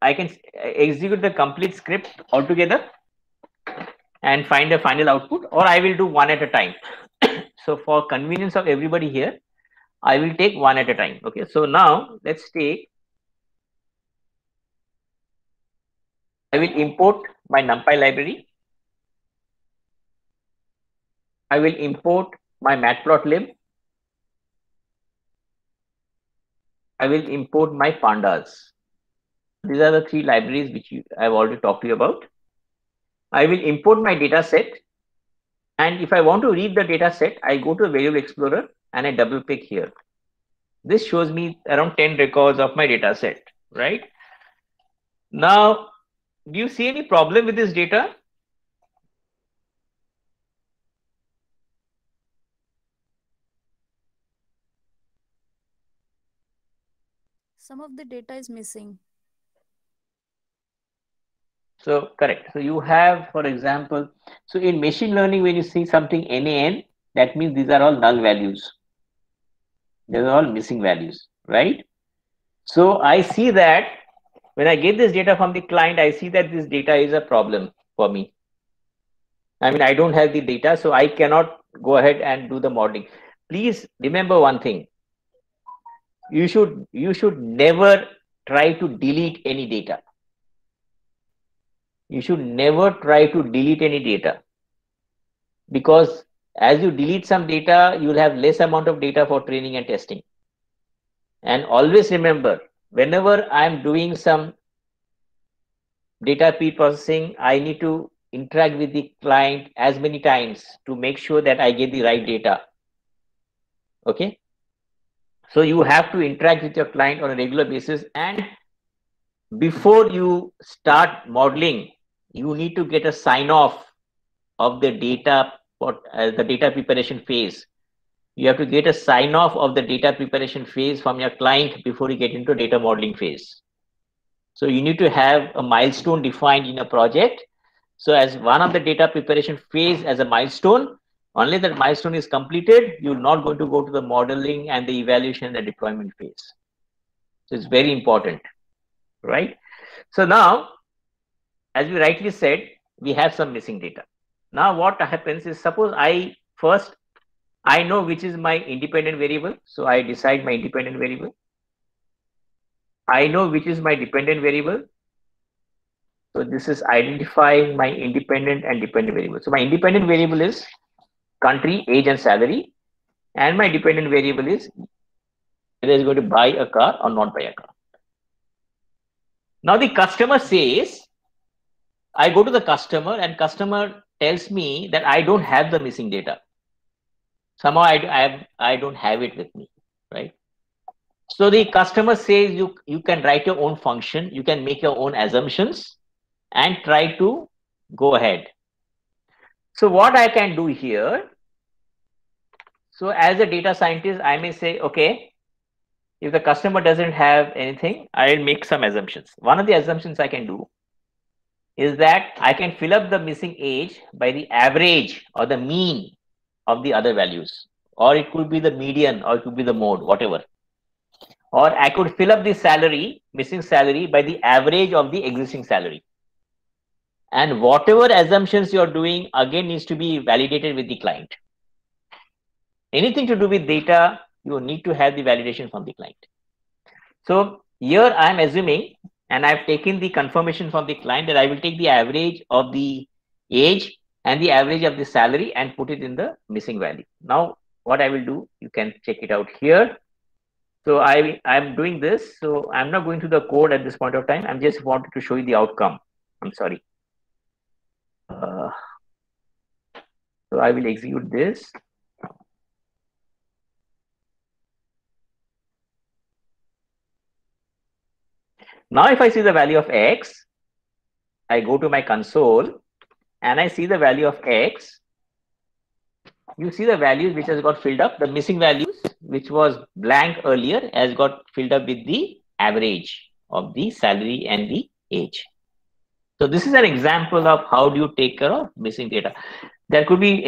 I can execute the complete script altogether and find the final output, or I will do one at a time. So for convenience of everybody here, I will take one at a time. Okay, so now let's take, I will import my NumPy library. I will import my matplotlib. I will import my pandas. These are the three libraries which I've already talked to you about. I will import my data set. And if I want to read the data set, I go to the Variable Explorer and I double click here. This shows me around 10 records of my data set, right? Now, do you see any problem with this data? Some of the data is missing. So correct. So you have, for example, so in machine learning, when you see something NaN, that means these are all null values. These are all missing values, right? So I see that when I get this data from the client, I see that this data is a problem for me. I mean, I don't have the data, so I cannot go ahead and do the modeling. Please remember one thing. You should never try to delete any data. You should never try to delete any data, because as you delete some data, you will have less amount of data for training and testing. And always remember, whenever I'm doing some data pre-processing, I need to interact with the client as many times to make sure that I get the right data. Okay. So you have to interact with your client on a regular basis, and before you start modeling, you need to get a sign off of the data for the data preparation phase. You have to get a sign off of the data preparation phase from your client before you get into data modeling phase. So you need to have a milestone defined in a project. So as one of the data preparation phase as a milestone, only that milestone is completed, you're not going to go to the modeling and the evaluation and the deployment phase. So it's very important, right? So now, as we rightly said, we have some missing data. Now what happens is, suppose I know which is my independent variable. So I decide my independent variable. I know which is my dependent variable. So this is identifying my independent and dependent variable. So my independent variable is country, age, and salary. And my dependent variable is whether it's going to buy a car or not buy a car. Now the customer says, I go to the customer and customer tells me that I don't have the missing data. Somehow I don't have it with me, right? So the customer says you can write your own function, you can make your own assumptions and try to go ahead. So what I can do here, so as a data scientist, I may say, okay, if the customer doesn't have anything, I'll make some assumptions. One of the assumptions I can do is that I can fill up the missing age by the average or the mean of the other values, or it could be the median, or it could be the mode, whatever. Or I could fill up the salary, missing salary, by the average of the existing salary. And whatever assumptions you're doing, again, needs to be validated with the client. anything to do with data, you need to have the validation from the client. So here I am assuming, and I've taken the confirmation from the client that I will take the average of the age and the average of the salary and put it in the missing value. Now, what I will do, you can check it out here. So I'm doing this. So I'm not going to the code at this point of time. I'm just wanted to show you the outcome. I'm sorry. So I will execute this. Now, if I see the value of X, I go to my console and I see the value of X. You see the values which has got filled up. The missing values, which was blank earlier, has got filled up with the average of the salary and the age. So this is an example of how do you take care of missing data. There could be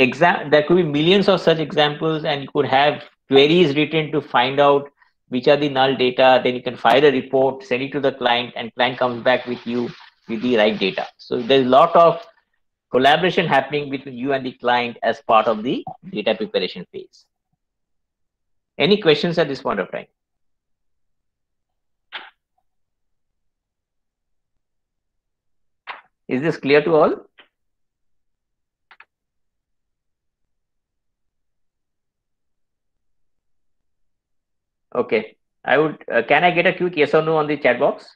millions of such examples, and you could have queries written to find out which are the null data. Then you can file a report, send it to the client, and client comes back with you with the right data. So there's a lot of collaboration happening between you and the client as part of the data preparation phase. Any questions at this point of time? Is this clear to all? Okay. I would. Can I get a quick yes or no on the chat box?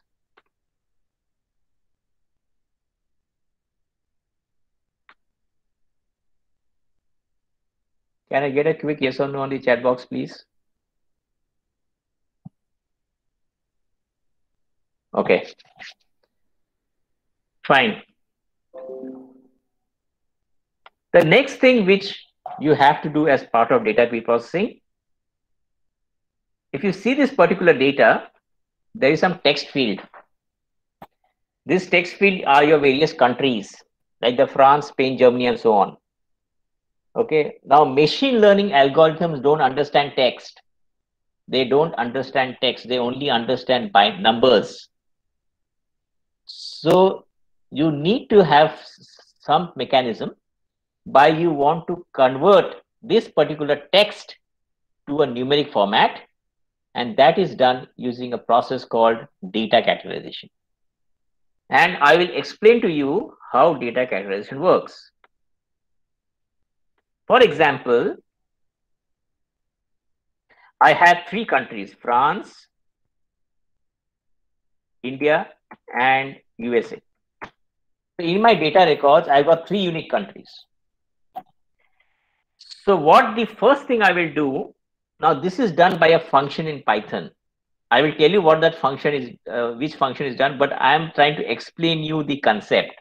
Can I get a quick yes or no on the chat box, please? Okay. Fine. The next thing which you have to do as part of data preprocessing, if you see this particular data, there is some text field. This text field are your various countries, like the France, Spain, Germany, and so on. Okay. Now, machine learning algorithms don't understand text. They don't understand text. They only understand by numbers. So you need to have some mechanism by you want to convert this particular text to a numeric format, and that is done using a process called data categorization. And I will explain to you how data categorization works. For example, I have 3 countries, France, India, and USA. In my data records, I've got 3 unique countries. So what the first thing I will do, now this is done by a function in Python. I will tell you what that function is, which function is done, but I am trying to explain you the concept.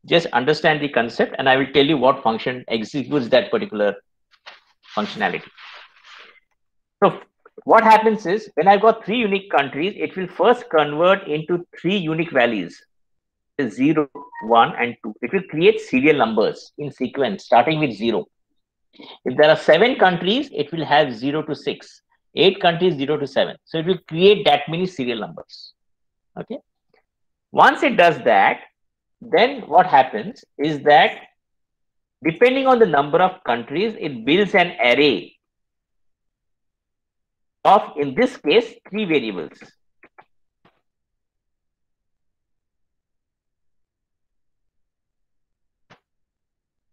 Just understand the concept and I will tell you what function executes that particular functionality. So what happens is, when I've got 3 unique countries, it will first convert into 3 unique values, 0, 1, and 2. It will create serial numbers in sequence, starting with 0. If there are 7 countries, it will have 0 to 6. 8 countries, 0 to 7. So it will create that many serial numbers. Okay. Once it does that, then what happens is that depending on the number of countries, it builds an array of, in this case, 3 variables.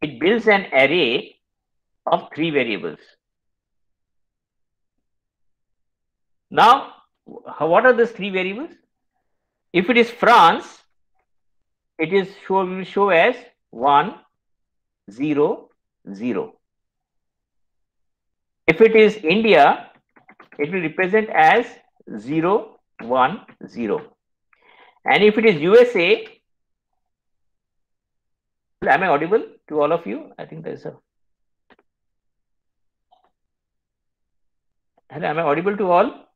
It builds an array of 3 variables. Now, what are these 3 variables? If it is France, it is will show as 1, 0, 0. If it is India, it will represent as 0, 1, 0. And if it is USA, am I audible to all of you? I think there's a... Hello, am I audible to all?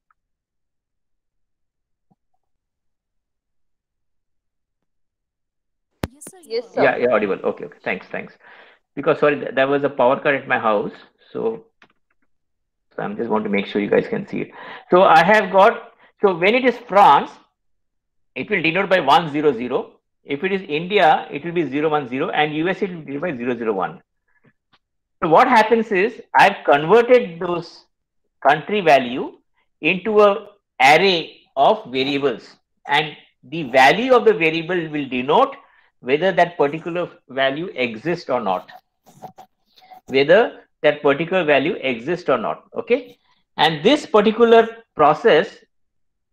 Yes, sir. Yeah, audible. Okay, thanks. Because sorry, there was a power cut at my house, so I'm just want to make sure you guys can see it. So I have got, so when it is France, it will denote by 100. If it is India, it will be 010, and US it will be by 001. So what happens is I've converted those country value into a array of variables, and the value of the variable will denote whether that particular value exists or not. Whether that particular value exists or not. Okay. And this particular process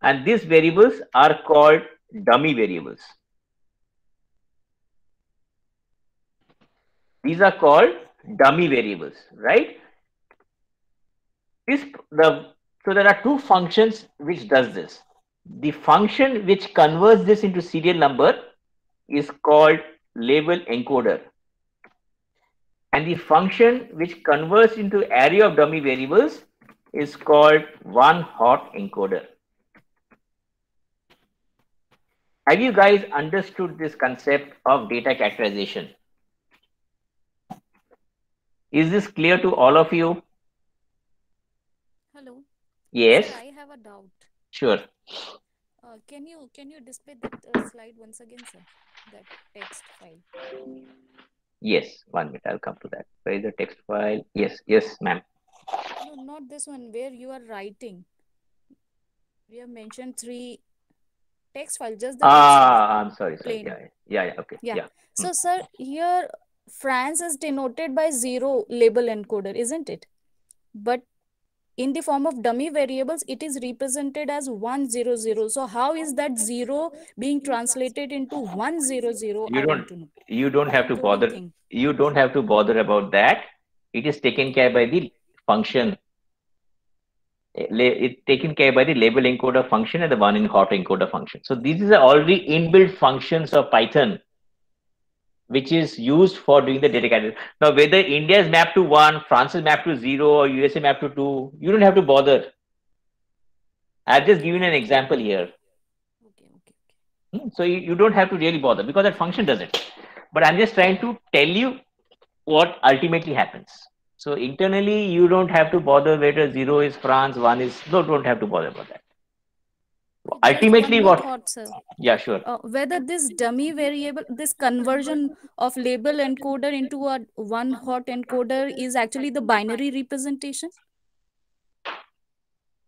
and these variables are called dummy variables. These are called dummy variables, right? So there are two functions which does this. The function which converts this into serial number is called label encoder. And the function which converts into array of dummy variables is called one-hot encoder. Have you guys understood this concept of data characterization? Is this clear to all of you? Hello. Yes. Sir, I have a doubt. Sure. Can you display that slide once again, sir? That text file. Yes. 1 minute. I'll come to that. Where is the text file? Yes. Yes, ma'am. No, not this one where you are writing. We have mentioned 3 text files. Just the text file. I'm sorry. Plain. Yeah. Okay. Yeah. So, sir, here France is denoted by 0 label encoder, isn't it? But in the form of dummy variables, it is represented as 100. So how is that 0 being translated into 100? You don't have to bother. You don't have to bother about that. It is taken care by the function. It's taken care by the label encoder function and the one-hot encoder function. So these are already inbuilt functions of Python, which is used for doing the data characterization. Now, whether India is mapped to 1, France is mapped to 0, or USA mapped to 2, you don't have to bother. I've just given an example here. So you don't have to really bother because that function does it. But I'm just trying to tell you what ultimately happens. So internally, you don't have to bother whether 0 is France, 1 is, don't have to bother about that. Ultimately, what? Thought, sir. Yeah, sure. Whether this dummy variable, this conversion of label encoder into a one-hot encoder is actually the binary representation?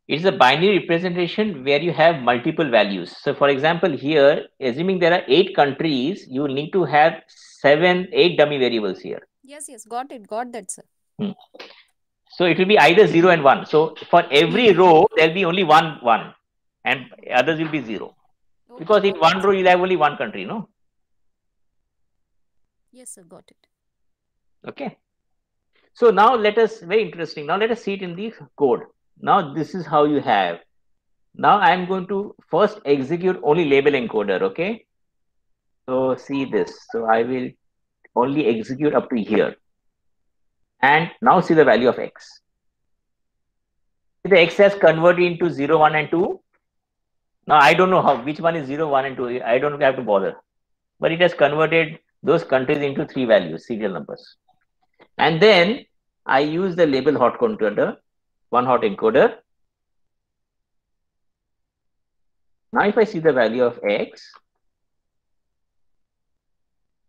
It's a binary representation where you have multiple values. So, for example, here, assuming there are 8 countries, you need to have 8 dummy variables here. Yes, got it. Got that, sir. So it will be either 0 and 1. So for every row, there will be only one, and others will be 0. Okay, because in one row, you'll have only one country, no? Yes, sir, got it. Okay. So now very interesting. Now let us see it in the code. Now this is how you have. Now I'm going to first execute only label encoder, okay? So see this. So I will only execute up to here. And now see the value of x. The x has converted into 0, 1, and 2. Now I don't know which one is 0, 1, and 2. I don't have to bother. But it has converted those countries into 3 values, serial numbers. And then I use the label hot encoder, one-hot encoder. Now if I see the value of x,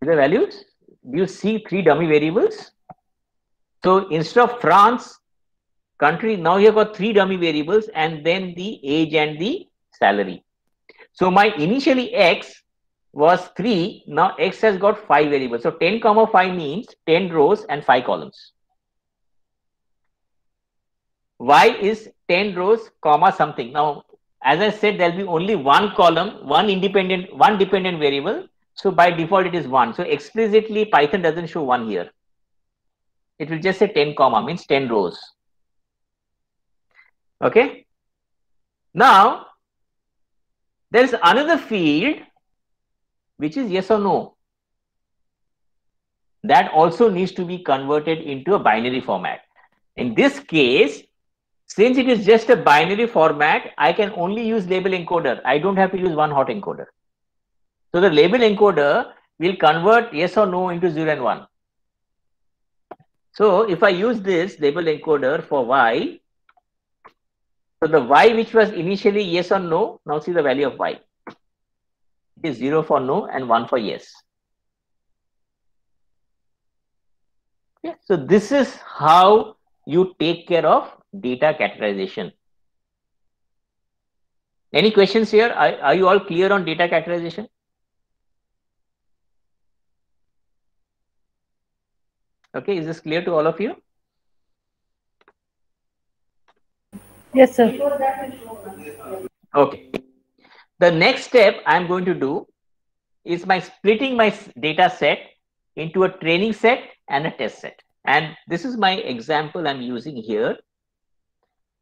see the values? Do you see 3 dummy variables? So instead of France country, now you have got 3 dummy variables and then the age and the salary. So my initially x was 3. Now x has got 5 variables. So 10, 5 means 10 rows and 5 columns. Y is 10 rows, something. Now, as I said, there will be only one column, one dependent variable. So by default, it is 1. So explicitly, Python doesn't show 1 here. It will just say 10, means 10 rows. Okay. Now, there is another field which is yes or no. That also needs to be converted into a binary format. In this case, since it is just a binary format, I can only use label encoder. I don't have to use one-hot encoder. So the label encoder will convert yes or no into 0 and 1. So if I use this label encoder for y, so the y which was initially yes or no, now see the value of y. It is 0 for no and 1 for yes. Okay, so this is how you take care of data categorization. Any questions here? Are you all clear on data categorization? Okay, is this clear to all of you? Yes, sir. Okay. The next step I'm going to do is splitting my data set into a training set and a test set. And this is my example I'm using here.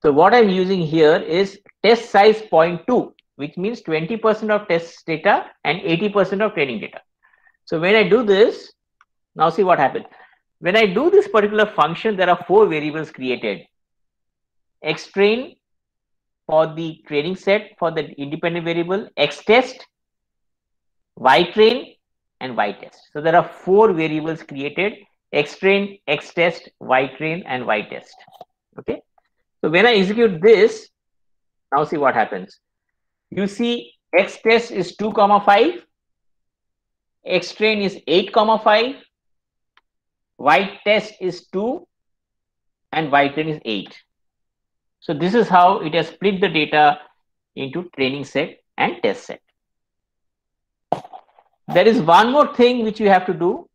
So what I'm using here is test size 0.2, which means 20% of test data and 80% of training data. So when I do this, now see what happens. When I do this particular function, there are 4 variables created. Xtrain for the training set for the independent variable, Xtest, Ytrain, and Ytest. So there are 4 variables created: Xtrain, Xtest, Ytrain, and Ytest. Okay. So when I execute this, now see what happens. You see Xtest is 2, 5, Xtrain is 8, 5, Ytest is 2, and Ytrain is 8. So this is how it has split the data into training set and test set. There is one more thing which you have to do,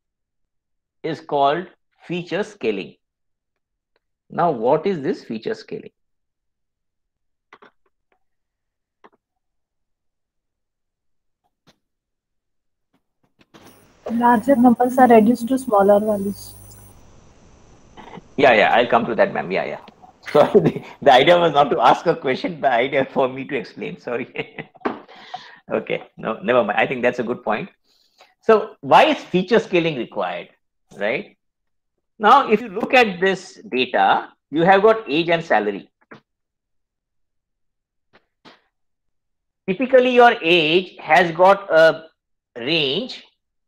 is called feature scaling. Now, what is this feature scaling? Larger numbers are reduced to smaller values. Yeah, I'll come to that, ma'am. Yeah. So the idea was not to ask a question, the idea for me to explain. Sorry. Okay, no, never mind. I think that's a good point. So why is feature scaling required, right? Now, if you look at this data, you have got age and salary. Typically, your age has got a range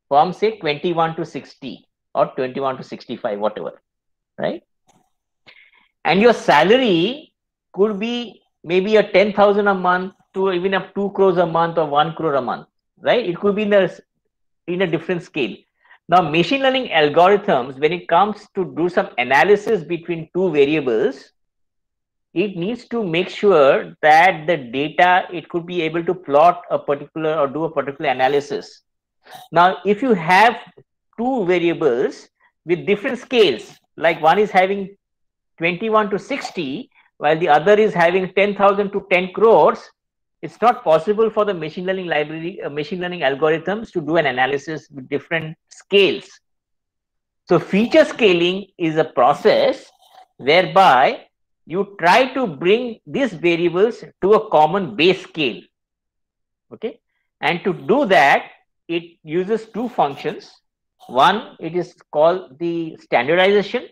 from say 21 to 60 or 21 to 65, whatever, right? And your salary could be maybe a 10,000 a month to even up 2 crores a month or 1 crore a month, right? It could be in a different scale. Now, machine learning algorithms, when it comes to do some analysis between 2 variables, it needs to make sure that the data, it could be able to plot a particular or do a particular analysis. Now, if you have 2 variables with different scales, like one is having 21 to 60, while the other is having 10,000 to 10 crores, it's not possible for the machine learning algorithms to do an analysis with different scales. So feature scaling is a process whereby you try to bring these variables to a common base scale. Okay. And to do that, it uses 2 functions. One, it is called the standardization,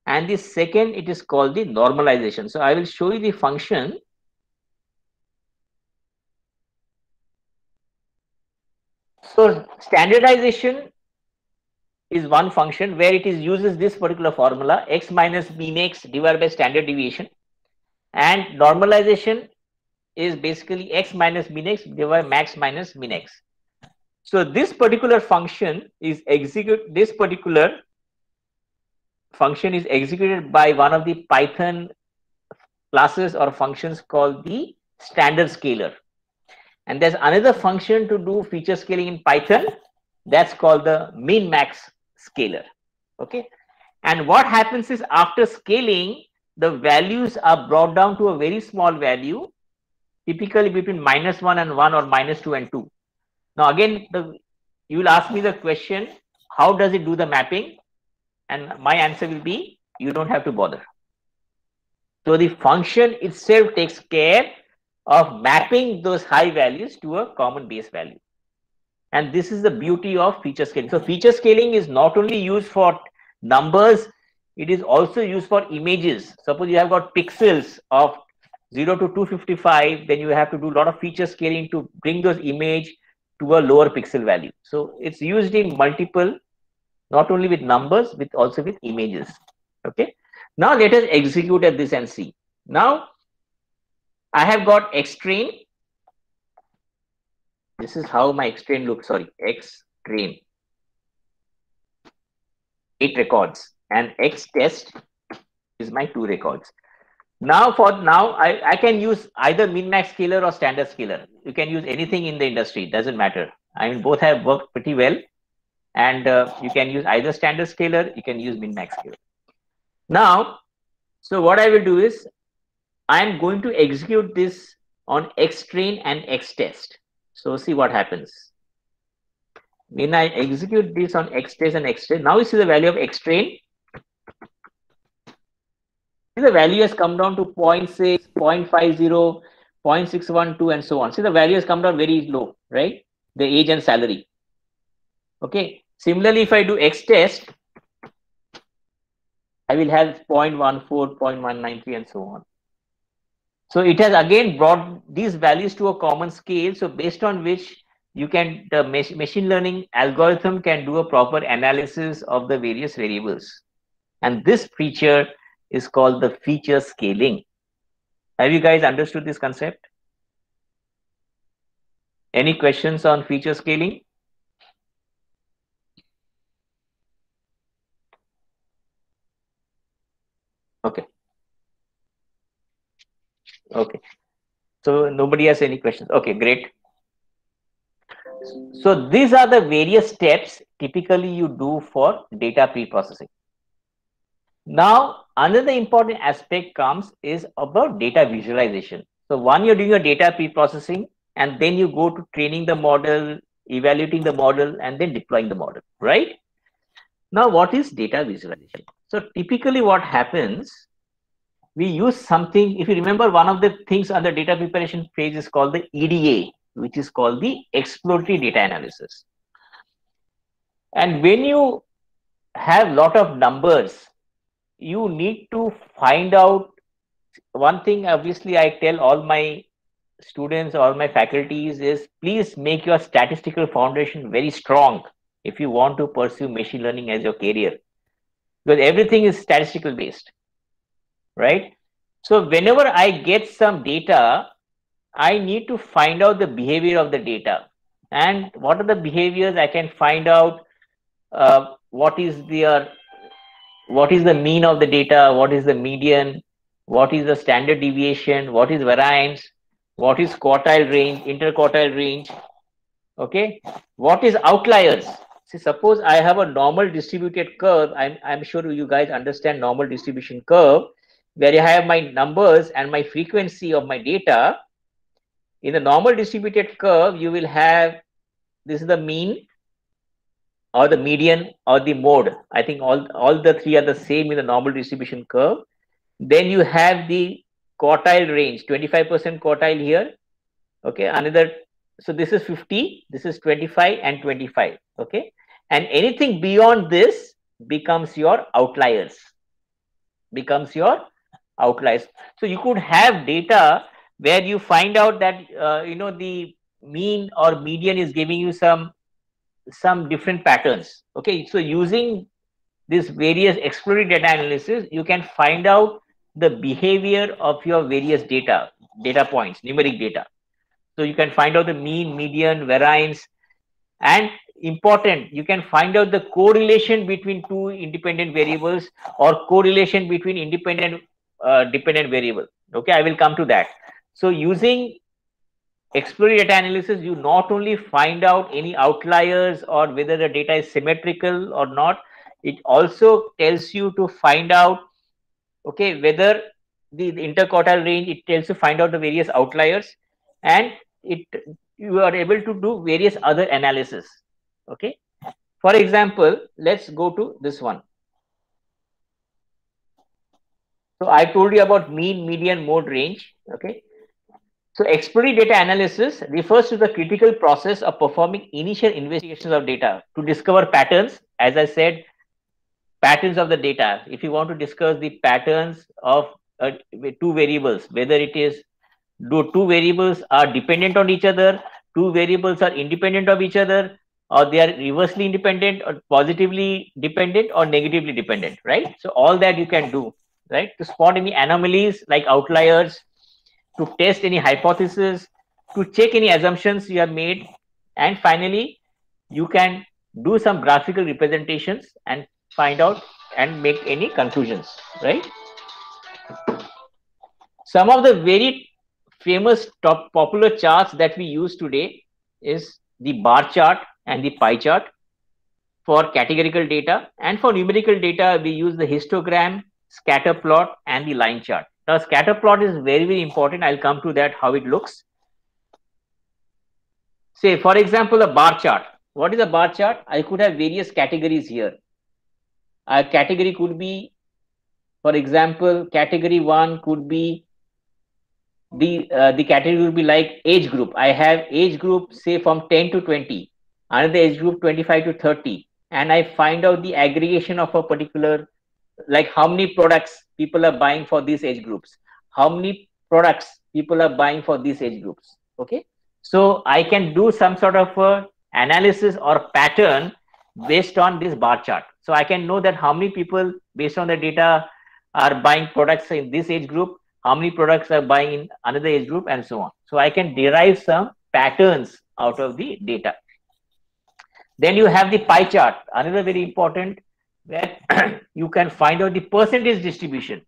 and the second, it is called the normalization. So I will show you the function. So standardization is one function where it uses this particular formula, x minus mean x divided by standard deviation, and normalization is basically x minus mean x divided by max minus mean x. So this particular function is executed by one of the Python classes or functions called the standard scaler. And there's another function to do feature scaling in Python, that's called the min max scaler. Okay. And what happens is, after scaling, the values are brought down to a very small value, typically between -1 and 1 or -2 and 2. Now again, you will ask me the question, how does it do the mapping? And my answer will be, you don't have to bother. So the function itself takes care of mapping those high values to a common base value. And this is the beauty of feature scaling. So feature scaling is not only used for numbers, it is also used for images. Suppose you have got pixels of 0 to 255, then you have to do a lot of feature scaling to bring those image to a lower pixel value. So it's used in multiple, not only with numbers, but also with images. Okay. Now let us execute at this and see. Now I have got Xtrain. This is how my Xtrain looks. Sorry, Xtrain. 8 records. and X test is my two records. Now I can use either min-max scaler or standard scaler. You can use anything in the industry, doesn't matter. I mean, both have worked pretty well, and you can use either standard scaler, you can use min-max scaler. Now, so what I will do is I am going to execute this on X-train and X-test. So see what happens. When I execute this on X-test and X-test, now you see the value of X-train. The value has come down to 0.6, 0.50, 0.612, and so on. See, the value has come down very low, right? The age and salary. Okay. Similarly, if I do X-test, I will have 0.14, 0.193, and so on. So it has again brought these values to a common scale. So based on which you can, the machine learning algorithm can do a proper analysis of the various variables. And this feature is called the feature scaling. Have you guys understood this concept? Any questions on feature scaling? Okay. Okay. So nobody has any questions. Okay, great. So these are the various steps typically you do for data pre-processing. Now, another important aspect comes is about data visualization. So one, you're doing your data pre-processing, and then you go to training the model, evaluating the model, and then deploying the model, right? Now, what is data visualization? So typically what happens, we use something, if you remember, one of the things on the data preparation phase is called the EDA, which is called the exploratory data analysis. And when you have a lot of numbers, you need to find out one thing. Obviously, I tell all my students, all my faculties is, please make your statistical foundation very strong if you want to pursue machine learning as your career, because everything is statistical based, right? So whenever I get some data, I need to find out the behavior of the data. And what are the behaviors? I can find out what is the mean of the data, what is the median, what is the standard deviation, what is variance, what is quartile range, interquartile range, okay? What is outliers? See, suppose I have a normal distributed curve. I'm sure you guys understand normal distribution curve, where I have my numbers and my frequency of my data. In the normal distributed curve, you will have, this is the mean or the median or the mode. I think all the three are the same in the normal distribution curve. Then you have the quartile range, 25% quartile here. Okay, another, so this is 50, this is 25 and 25. Okay, and anything beyond this becomes your outliers. So you could have data where you find out that the mean or median is giving you some different patterns. Okay, so using this various exploratory data analysis, you can find out the behavior of your various data points, numeric data. So you can find out the mean, median, variance, and important, you can find out the correlation between two independent variables or correlation between independent dependent variable. Okay, I will come to that. So using exploratory data analysis, you not only find out any outliers or whether the data is symmetrical or not, it also tells you to find out, okay, whether the interquartile range, it tells you find out the various outliers, and you are able to do various other analysis. Okay, for example, let's go to this one. So I told you about mean, median, mode, range. Okay, so exploratory data analysis refers to the critical process of performing initial investigations of data to discover patterns. As I said, patterns of the data. If you want to discuss the patterns of two variables, whether it is two variables are dependent on each other, two variables are independent of each other, or they are reversely independent or positively dependent or negatively dependent, right? So all that you can do, right? To spot any anomalies like outliers, to test any hypothesis, to check any assumptions you have made, and finally, you can do some graphical representations and find out and make any conclusions, right? Some of the very famous top popular charts that we use today is the bar chart and the pie chart for categorical data, and for numerical data we use the histogram, scatter plot and the line chart. Now scatter plot is very, very important. I'll come to that, how it looks. Say for example a bar chart. What is a bar chart? I could have various categories here. A category could be, for example, category 1 could be the category would be like age group. I have age group say from 10 to 20, another age group 25 to 30, and I find out the aggregation of a particular, like how many products people are buying for these age groups, how many products people are buying for these age groups. Okay, so I can do some sort of a analysis or pattern based on this bar chart. So I can know that how many people based on the data are buying products in this age group, how many products are buying in another age group, and so on. So I can derive some patterns out of the data. Then you have the pie chart, another very important, where you can find out the percentage distribution.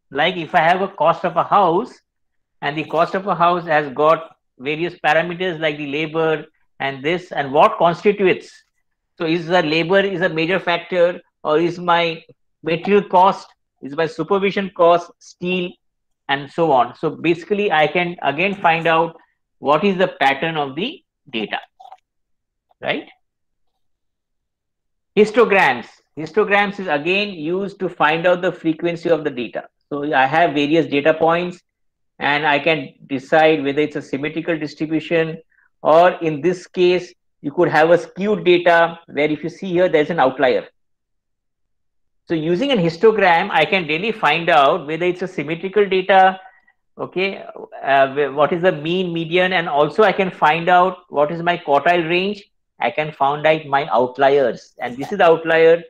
Like if I have a cost of a house, and the cost of a house has got various parameters like the labor and this, and what constitutes. So is the labor is a major factor, or is my material cost, is my supervision cost, steel, and so on. So basically I can again find out what is the pattern of the data, right? Histograms. Histograms is again used to find out the frequency of the data. So I have various data points and I can decide whether it's a symmetrical distribution, or in this case you could have a skewed data where if you see here there's an outlier. So using an histogram, I can really find out whether it's a symmetrical data, okay, what is the mean, median, and also I can find out what is my quartile range. I can find out my outliers, and this is the outlier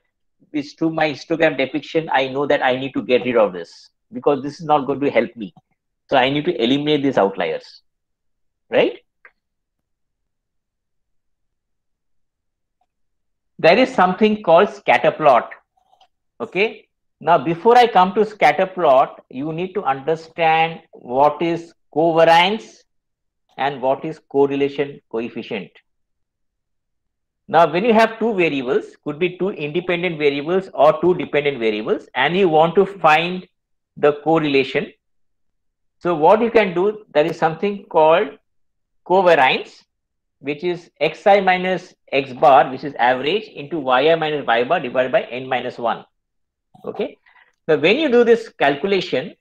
which through my histogram depiction, I know that I need to get rid of this because this is not going to help me. So I need to eliminate these outliers, right? There is something called scatter plot. Okay, now before I come to scatter plot, you need to understand what is covariance and what is correlation coefficient. Now when you have two variables, could be two independent variables or two dependent variables, and you want to find the correlation. So what you can do, there is something called covariance, which is xi minus x bar, which is average, into yi minus y bar divided by n minus 1. Okay, so when you do this calculation,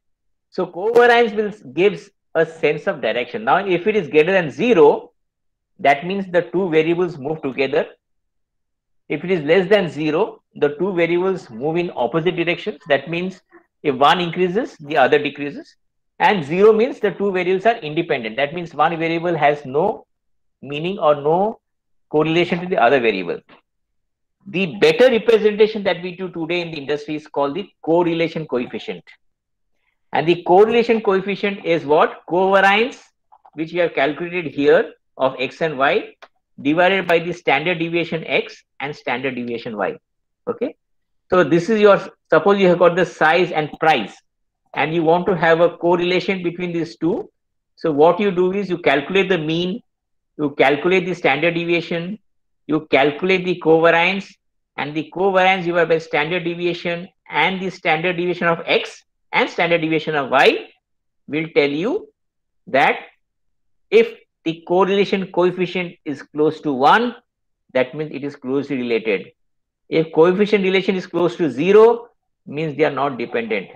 so covariance gives a sense of direction. Now if it is greater than 0, that means the two variables move together. If it is less than 0, the two variables move in opposite directions. That means if one increases, the other decreases, and 0 means the two variables are independent. That means one variable has no meaning or no correlation to the other variable. The better representation that we do today in the industry is called the correlation coefficient. And the correlation coefficient is what? Covariance, which we have calculated here, of x and y, divided by the standard deviation x and standard deviation y. Okay, so this is your, suppose you have got the size and price and you want to have a correlation between these two. So what you do is you calculate the mean, you calculate the standard deviation, you calculate the covariance, and the covariance divided by standard deviation and the standard deviation of x and standard deviation of y will tell you that if the correlation coefficient is close to 1, that means it is closely related. If coefficient relation is close to 0, means they are not dependent.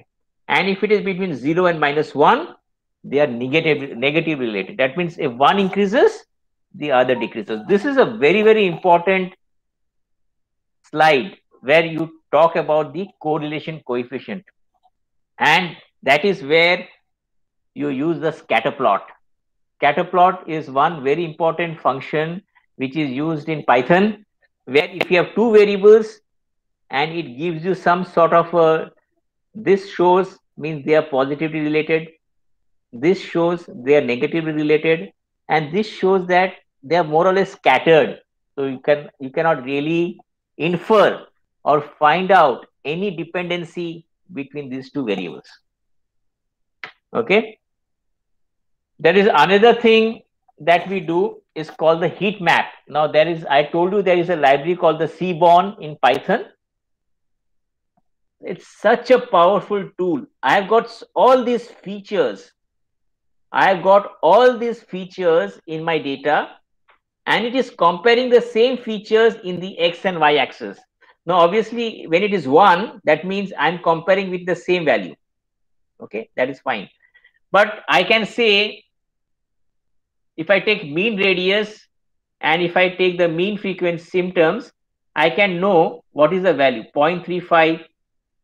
And if it is between 0 and minus 1, they are negative related. That means if one increases, the other decreases. This is a very, very important slide where you talk about the correlation coefficient. And that is where you use the scatter plot. Scatter plot is one very important function which is used in Python, where if you have two variables and it gives you some sort of a, this shows means they are positively related, this shows they are negatively related, and this shows that they are more or less scattered. So you cannot really infer or find out any dependency between these two variables. Okay. There is another thing that we do is called the heat map. Now there is, I told you there is a library called the Seaborn in Python. It's such a powerful tool. I have got all these features. I have got all these features in my data, and it is comparing the same features in the X and Y axis. Now, obviously, when it is 1, that means I'm comparing with the same value. Okay, that is fine. But I can say, if I take mean radius and if I take the mean frequency symptoms, I can know what is the value, 0.35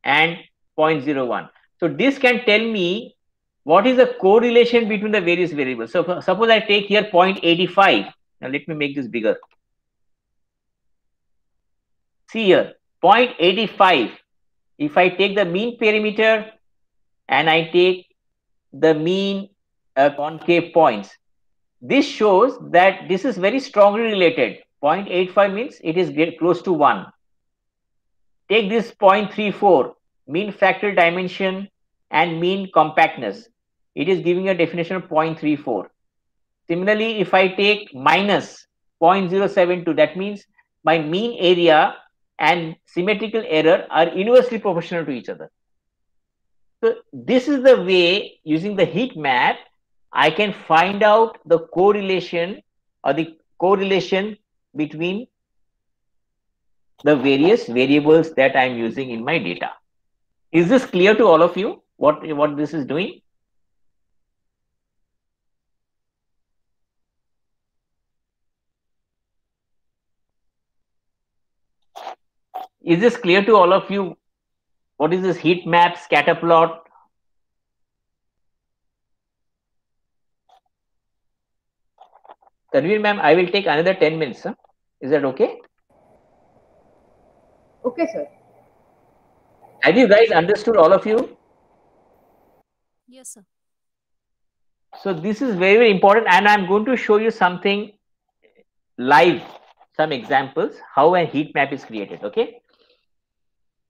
and 0.01. So this can tell me what is the correlation between the various variables. So suppose I take here 0.85. Now let me make this bigger. See here, 0.85. If I take the mean perimeter and I take the mean concave points, this shows that this is very strongly related. 0.85 means it is close to 1. Take this 0.34, mean fractal dimension and mean compactness. It is giving a definition of 0.34. Similarly, if I take minus 0.072, that means my mean area and symmetrical error are inversely proportional to each other. So this is the way, using the heat map, I can find out the correlation or the correlation between the various variables that I'm using in my data. Is this clear to all of you, what this is doing? Is this clear to all of you? What is this heat map, scatter plot? Tanvir ma'am, I will take another 10 minutes. Huh? Is that okay? Okay, sir. Have you guys understood, all of you? Yes, sir. So this is very, very important, and I'm going to show you something live, some examples, how a heat map is created, okay?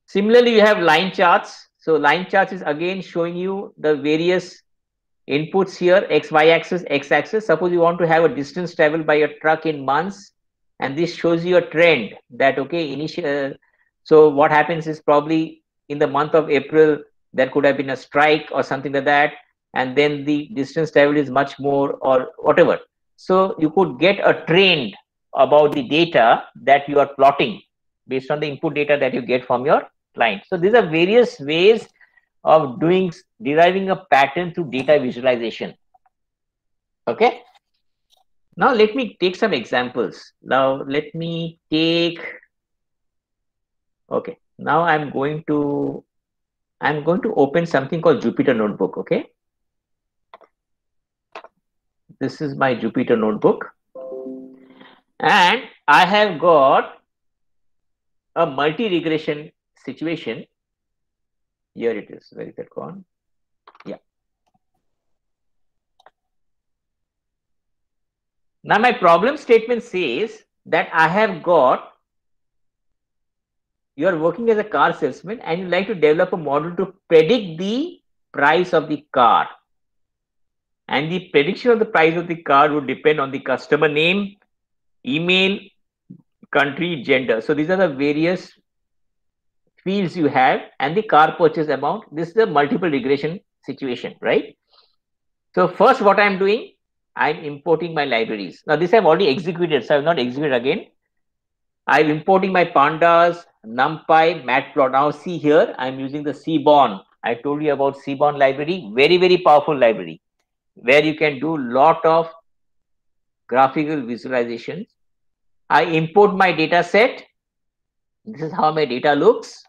Similarly, you have line charts. So line charts is again showing you the various inputs here, X, Y axis, X axis. Suppose you want to have a distance traveled by a truck in months, and this shows you a trend that, okay, so what happens is probably in the month of April, there could have been a strike or something like that, and then the distance traveled is much more or whatever. So you could get a trend about the data that you are plotting based on the input data that you get from your client. So these are various ways of deriving a pattern through data visualization. Okay. Now let me take some examples. Now let me take, okay, now I'm going to open something called Jupyter Notebook. Okay. This is my Jupyter Notebook, and I have got a multi-regression situation. Here it is. Where is that gone? Yeah. Now my problem statement says that I have got, you are working as a car salesman and you like to develop a model to predict the price of the car. And the prediction of the price of the car would depend on the customer name, email, country, gender. So these are the various fields you have, and the car purchase amount. This is a multiple regression situation, right? So first what I'm doing, I'm importing my libraries. Now this I've already executed, so I will not execute again. I'm importing my pandas, NumPy, Matplot. Now see here, I'm using the Seaborn. I told you about Seaborn library, very, very powerful library, where you can do lot of graphical visualizations. I import my data set. This is how my data looks.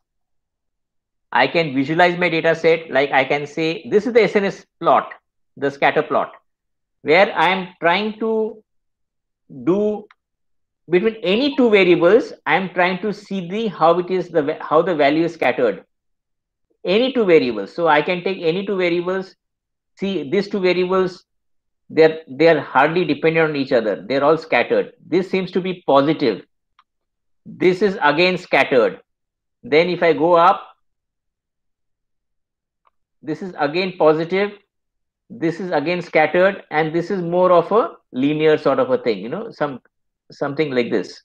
I can visualize my data set, like I can say, this is the SNS plot, the scatter plot, where I am trying to do between any two variables. I am trying to see how the value is scattered. Any two variables. So I can take any two variables. See, these two variables, they are hardly dependent on each other. They're all scattered. This seems to be positive. This is again scattered. Then if I go up, this is again positive, this is again scattered, and this is more of a linear sort of a thing, you know, something like this.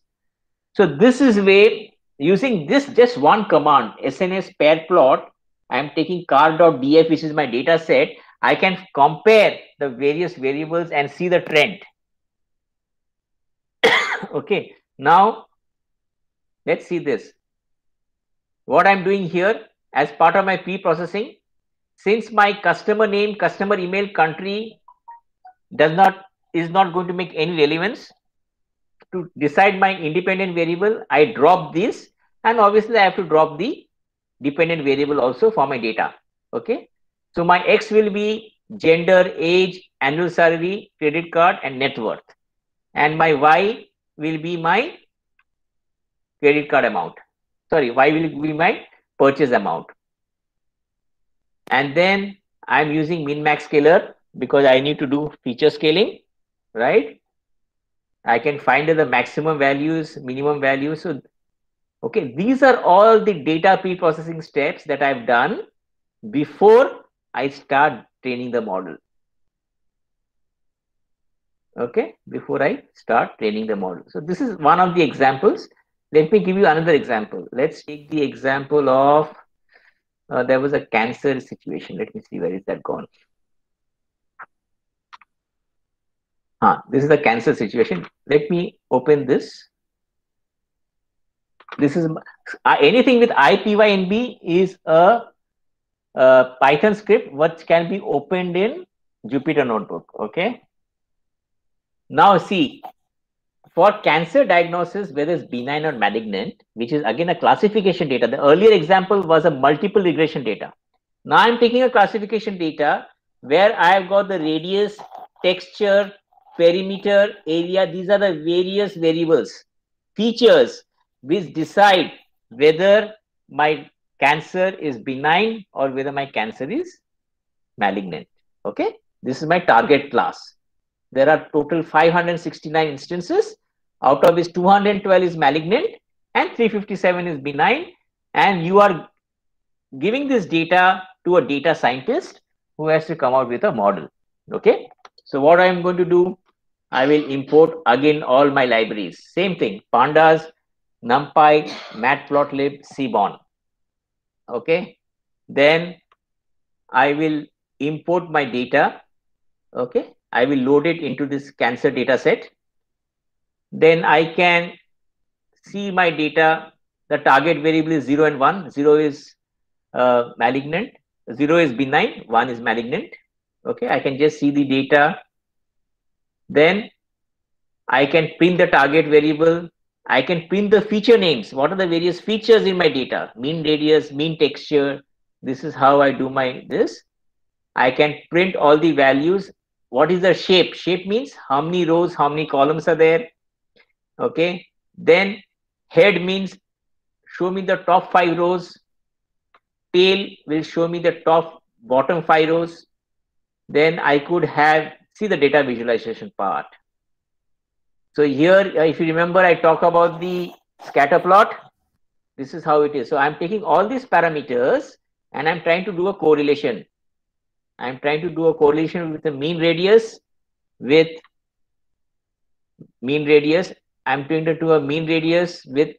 So this is way, using this just one command, SNS pair plot, I am taking car.df, which is my data set. I can compare the various variables and see the trend. Okay, now let's see this. What I'm doing here as part of my pre-processing, since my customer name, customer email, country is not going to make any relevance, to decide my independent variable, I drop this, and obviously I have to drop the dependent variable also for my data. Okay, so my X will be gender, age, annual salary, credit card, and net worth, and my Y will be my credit card amount. Sorry, Y will be my purchase amount. And then I'm using min-max scaler because I need to do feature scaling, right? I can find the maximum values, minimum values. So, okay, these are all the data pre-processing steps that I've done before I start training the model. Okay, before I start training the model. So this is one of the examples. Let me give you another example. Let's take the example of, there was a cancer situation. Let me see, where is that gone? This is the cancer situation. Let me open this. This is anything with IPYNB is a Python script which can be opened in Jupyter Notebook. Okay. Now see, for cancer diagnosis, whether it's benign or malignant, which is again a classification data. The earlier example was a multiple regression data. Now I'm taking a classification data where I've got the radius, texture, perimeter, area. These are the various variables, features which decide whether my cancer is benign or whether my cancer is malignant. Okay, this is my target class. There are total 569 instances, out of which 212 is malignant and 357 is benign, and you are giving this data to a data scientist who has to come out with a model. Okay, so what I am going to do, I will import again all my libraries. Same thing, pandas, numpy, matplotlib, seaborn. Okay, then I will import my data. Okay, I will load it into this cancer data set. Then I can see my data. The target variable is 0 and 1. 0 is malignant, 0 is benign, 1 is malignant. Okay, I can just see the data. Then I can print the target variable. I can print the feature names. What are the various features in my data? Mean radius, mean texture. This is how I do my this. I can print all the values. What is the shape? Shape means how many rows, how many columns are there. Okay. Then head means show me the top 5 rows. Tail will show me the top bottom 5 rows. Then I could have, see the data visualization part. So here, if you remember, I talk about the scatter plot. This is how it is. So I'm taking all these parameters and I'm trying to do a correlation. I'm trying to do a correlation with the mean radius with mean radius. I'm trying to do a mean radius with,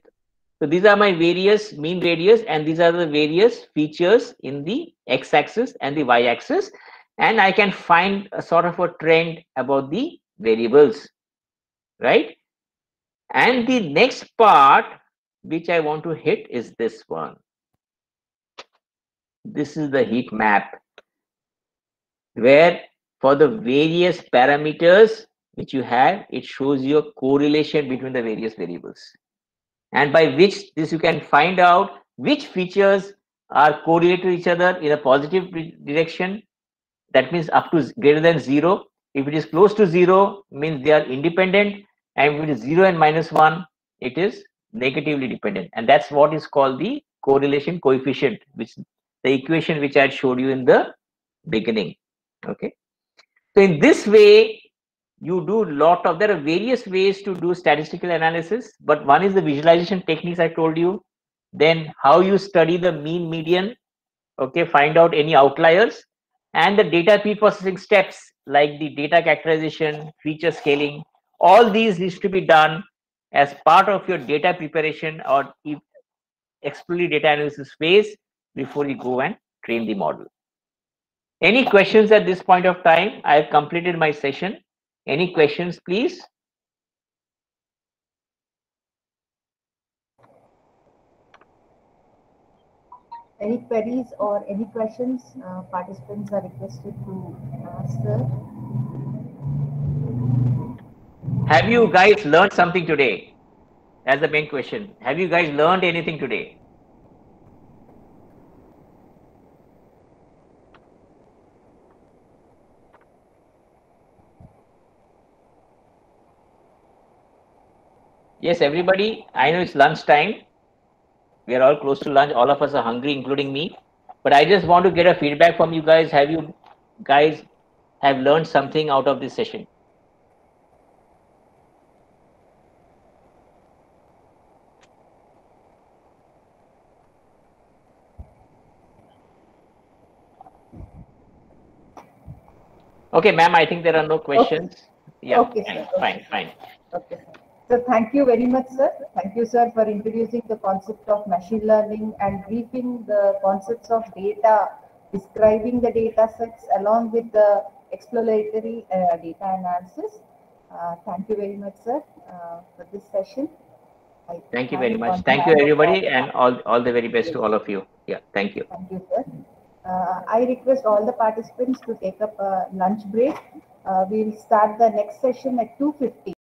so these are my various mean radius and these are the various features in the x-axis and the y-axis. And I can find a sort of a trend about the variables, right? And the next part which I want to hit is this one. This is the heat map, where for the various parameters which you have, it shows you a correlation between the various variables. And by which this you can find out which features are correlated to each other in a positive direction. That means up to greater than 0. If it is close to 0, means they are independent. And if it is 0 and -1, it is negatively dependent. And that's what is called the correlation coefficient, which the equation which I had showed you in the beginning. Okay. So in this way, you do there are various ways to do statistical analysis, but one is the visualization techniques I told you. then how you study the mean median, okay, find out any outliers, and the data pre-processing steps like the data characterization, feature scaling. All these needs to be done as part of your data preparation or exploratory data analysis phase before you go and train the model. Any questions at this point of time? I have completed my session. Any questions, please? Any queries or any questions? Participants are requested to ask, sir. Have you guys learned something today? That's the main question. Have you guys learned anything today? Yes, everybody. I know it's lunch time. We are all close to lunch. All of us are hungry, including me. But I just want to get a feedback from you guys. Have you guys have learned something out of this session? Okay, ma'am, I think there are no questions. Okay. Yeah, Okay, sir. fine. Okay, sir. So thank you very much, sir. Thank you, sir, for introducing the concept of machine learning and briefing the concepts of data, describing the data sets along with the exploratory data analysis. Thank you very much, sir, for this session. Thank you very much. Thank you, everybody, and all the very best to all of you. Yeah, thank you. Thank you, sir. I request all the participants to take up a lunch break. We'll start the next session at 2:50.